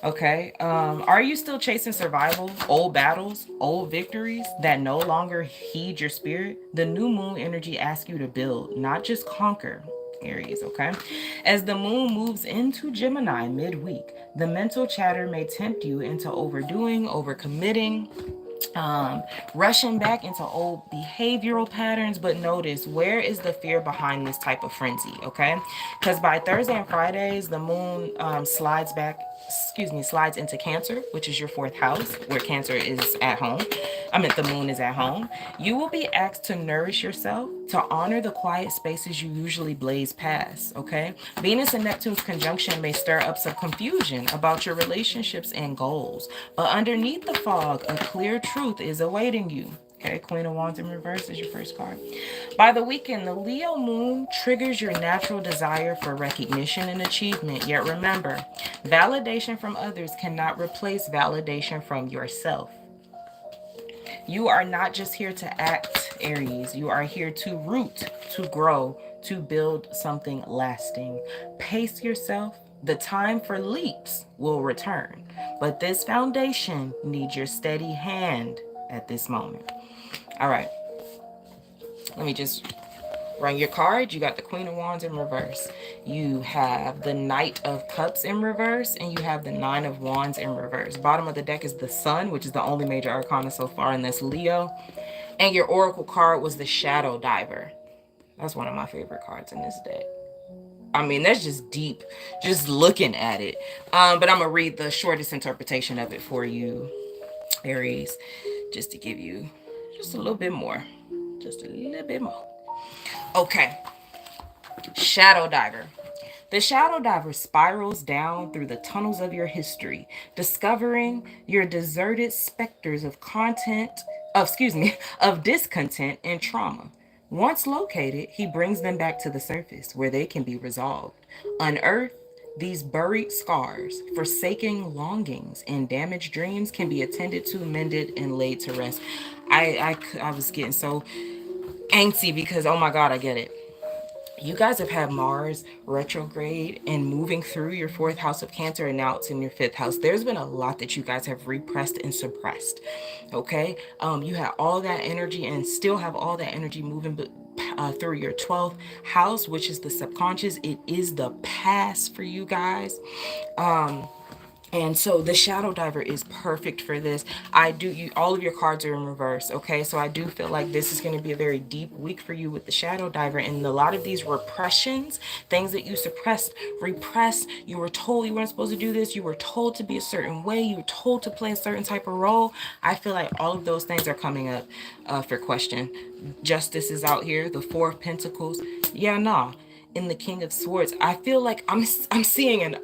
Okay. Are you still chasing survival, old battles, old victories that no longer heed your spirit? The new moon energy asks you to build, not just conquer. Aries, okay? As the moon moves into Gemini midweek, the mental chatter may tempt you into overdoing, overcommitting, rushing back into old behavioral patterns. But notice, where is the fear behind this type of frenzy? Okay, because by Thursday and Fridays the moon slides into Cancer, which is your fourth house, where Cancer is at home. The moon is at home. You will be asked to nourish yourself, to honor the quiet spaces you usually blaze past, okay? Venus and Neptune's conjunction may stir up some confusion about your relationships and goals, but underneath the fog, a clear truth is awaiting you. Okay, Queen of Wands in reverse is your first card. By the weekend, the Leo moon triggers your natural desire for recognition and achievement. Yet remember, validation from others cannot replace validation from yourself. You are not just here to act, Aries. You are here to root, to grow, to build something lasting. Pace yourself. The time for leaps will return, but this foundation needs your steady hand at this moment. All right. Let me just run your cards. You got the Queen of Wands in reverse. You have the Knight of Cups in reverse, and you have the Nine of Wands in reverse. Bottom of the deck is the Sun, which is the only major arcana so far, and that's Leo. And your oracle card was the Shadow Diver. That's one of my favorite cards in this deck. That's just deep, just looking at it. But I'm going to read the shortest interpretation of it for you, Aries, just to give you just a little bit more. Just a little bit more. Okay. Shadow Diver. The Shadow Diver spirals down through the tunnels of your history, discovering your deserted specters of discontent and trauma. Once located, he brings them back to the surface where they can be resolved. Unearthed, these buried scars, forsaken longings, and damaged dreams can be attended to, mended, and laid to rest. I was getting so angsty because, oh my God, I get it. You guys have had Mars retrograde and moving through your fourth house of Cancer, and now it's in your fifth house. There's been a lot that you guys have repressed and suppressed. Okay. You had all that energy and still have all that energy moving through your 12th house, which is the subconscious. It is the past for you guys. And so the Shadow Diver is perfect for this. All of your cards are in reverse, okay? So I do feel like this is going to be a very deep week for you with the Shadow Diver. And a lot of these repressions, things that you repressed, you were told you weren't supposed to do this, you were told to be a certain way, you were told to play a certain type of role. I feel like all of those things are coming up for question. Justice is out here, the Four of Pentacles. Yeah, nah. In the King of Swords, I feel like I'm seeing an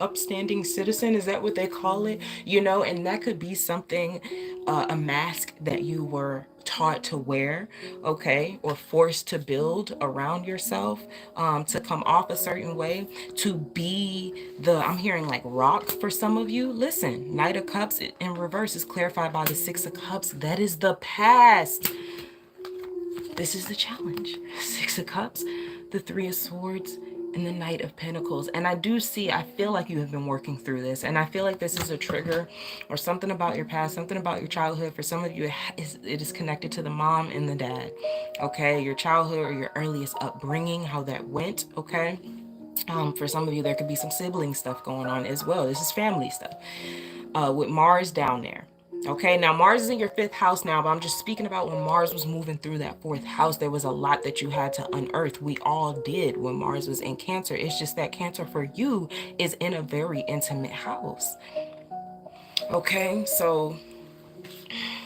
upstanding citizen, is that what they call it? And that could be something, a mask that you were taught to wear, okay, or forced to build around yourself, to come off a certain way, to be I'm hearing like rock for some of you. Listen, Knight of Cups in reverse is clarified by the Six of Cups. That is the past. This is the challenge. Six of Cups, the Three of Swords, and the Knight of Pentacles. And I feel like you have been working through this. And I feel like this is a trigger or something about your past, something about your childhood. For some of you, it is connected to the mom and the dad. Okay, your childhood or your earliest upbringing, how that went. Okay. For some of you, there could be some sibling stuff going on as well. This is family stuff. With Mars down there. Okay, now Mars is in your 5th house now, but I'm just speaking about when Mars was moving through that 4th house, there was a lot that you had to unearth. We all did when Mars was in Cancer. It's just that Cancer for you is in a very intimate house. Okay, so,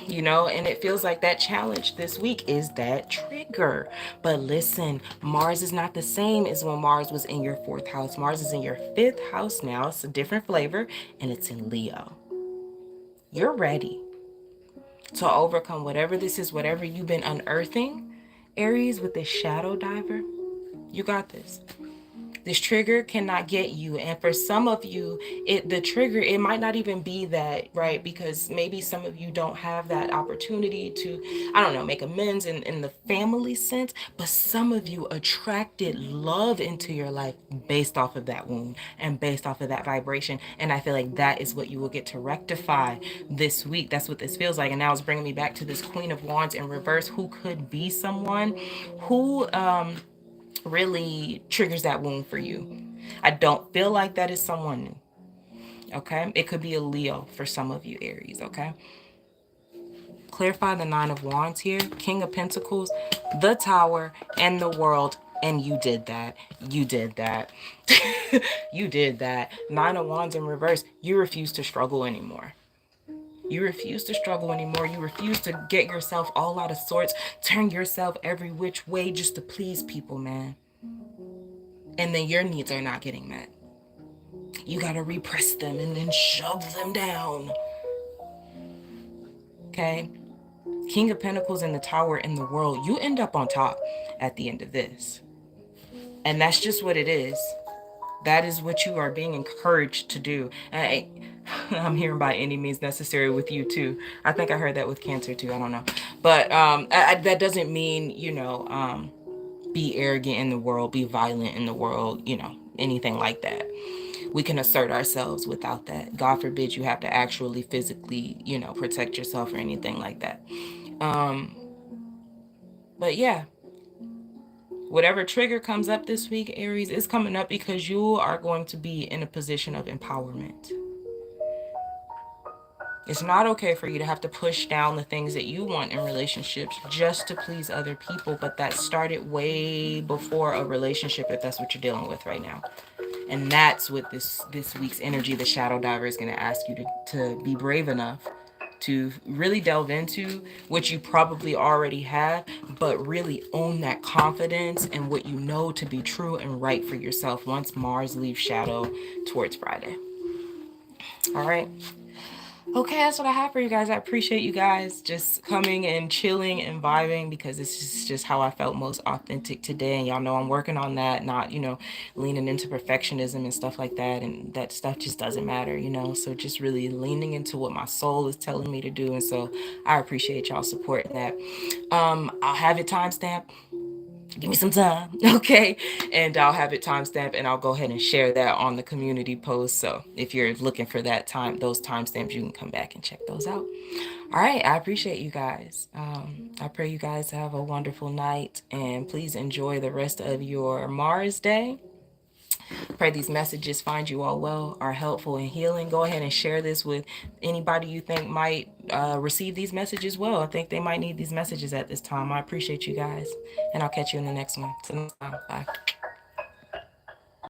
and it feels like that challenge this week is that trigger. But listen, Mars is not the same as when Mars was in your 4th house. Mars is in your 5th house now. It's a different flavor, and it's in Leo. You're ready to overcome whatever this is, whatever you've been unearthing, Aries, with this shadow diver. You got this. This trigger cannot get you. And for some of you, the trigger, it might not even be that, right? Because maybe some of you don't have that opportunity to, I don't know, make amends in the family sense. But some of you attracted love into your life based off of that wound and based off of that vibration. And I feel like that is what you will get to rectify this week. That's what this feels like. And now it's bringing me back to this Queen of Wands in reverse, who could be someone who, really triggers that wound for you. I don't feel like that is someone new. Okay, it could be a Leo for some of you, Aries. Okay, clarify the Nine of Wands here, King of Pentacles, the Tower, and the World. And you did that. You did that. You did that. Nine of Wands in reverse. You refuse to struggle anymore. You refuse to struggle anymore. You refuse to get yourself all out of sorts, turn yourself every which way just to please people, man. And then your needs are not getting met. You got to repress them and then shove them down. Okay? King of Pentacles in the Tower in the World. You end up on top at the end of this. And that's just what it is. That is what you are being encouraged to do. I'm hearing by any means necessary with you too. I think I heard that with Cancer too. I don't know. But that doesn't mean, be arrogant in the world, be violent in the world, anything like that. We can assert ourselves without that. God forbid you have to actually physically, protect yourself or anything like that. But yeah, whatever trigger comes up this week, Aries, is coming up because you are going to be in a position of empowerment. It's not okay for you to have to push down the things that you want in relationships just to please other people, but that started way before a relationship, if that's what you're dealing with right now. And that's what this week's energy, the shadow diver, is going to ask you to be brave enough to really delve into, which you probably already have, but really own that confidence and what you know to be true and right for yourself once Mars leaves shadow towards Friday. All right. Okay, that's what I have for you guys. I appreciate you guys just coming and chilling and vibing, because this is just how I felt most authentic today. And y'all know I'm working on that, not, leaning into perfectionism and stuff like that. And that stuff just doesn't matter, So just really leaning into what my soul is telling me to do. And so I appreciate y'all supporting that. I'll have it timestamped. Give me some time, okay? And I'll have it timestamped, and I'll go ahead and share that on the community post. So if you're looking for those timestamps, you can come back and check those out. All right, I appreciate you guys. I pray you guys have a wonderful night, and please enjoy the rest of your Mars day. Pray these messages find you all well, are helpful and healing. Go ahead and share this with anybody you think might receive these messages well. I think they might need these messages at this time. I appreciate you guys, and I'll catch you in the next one. Till next time, bye.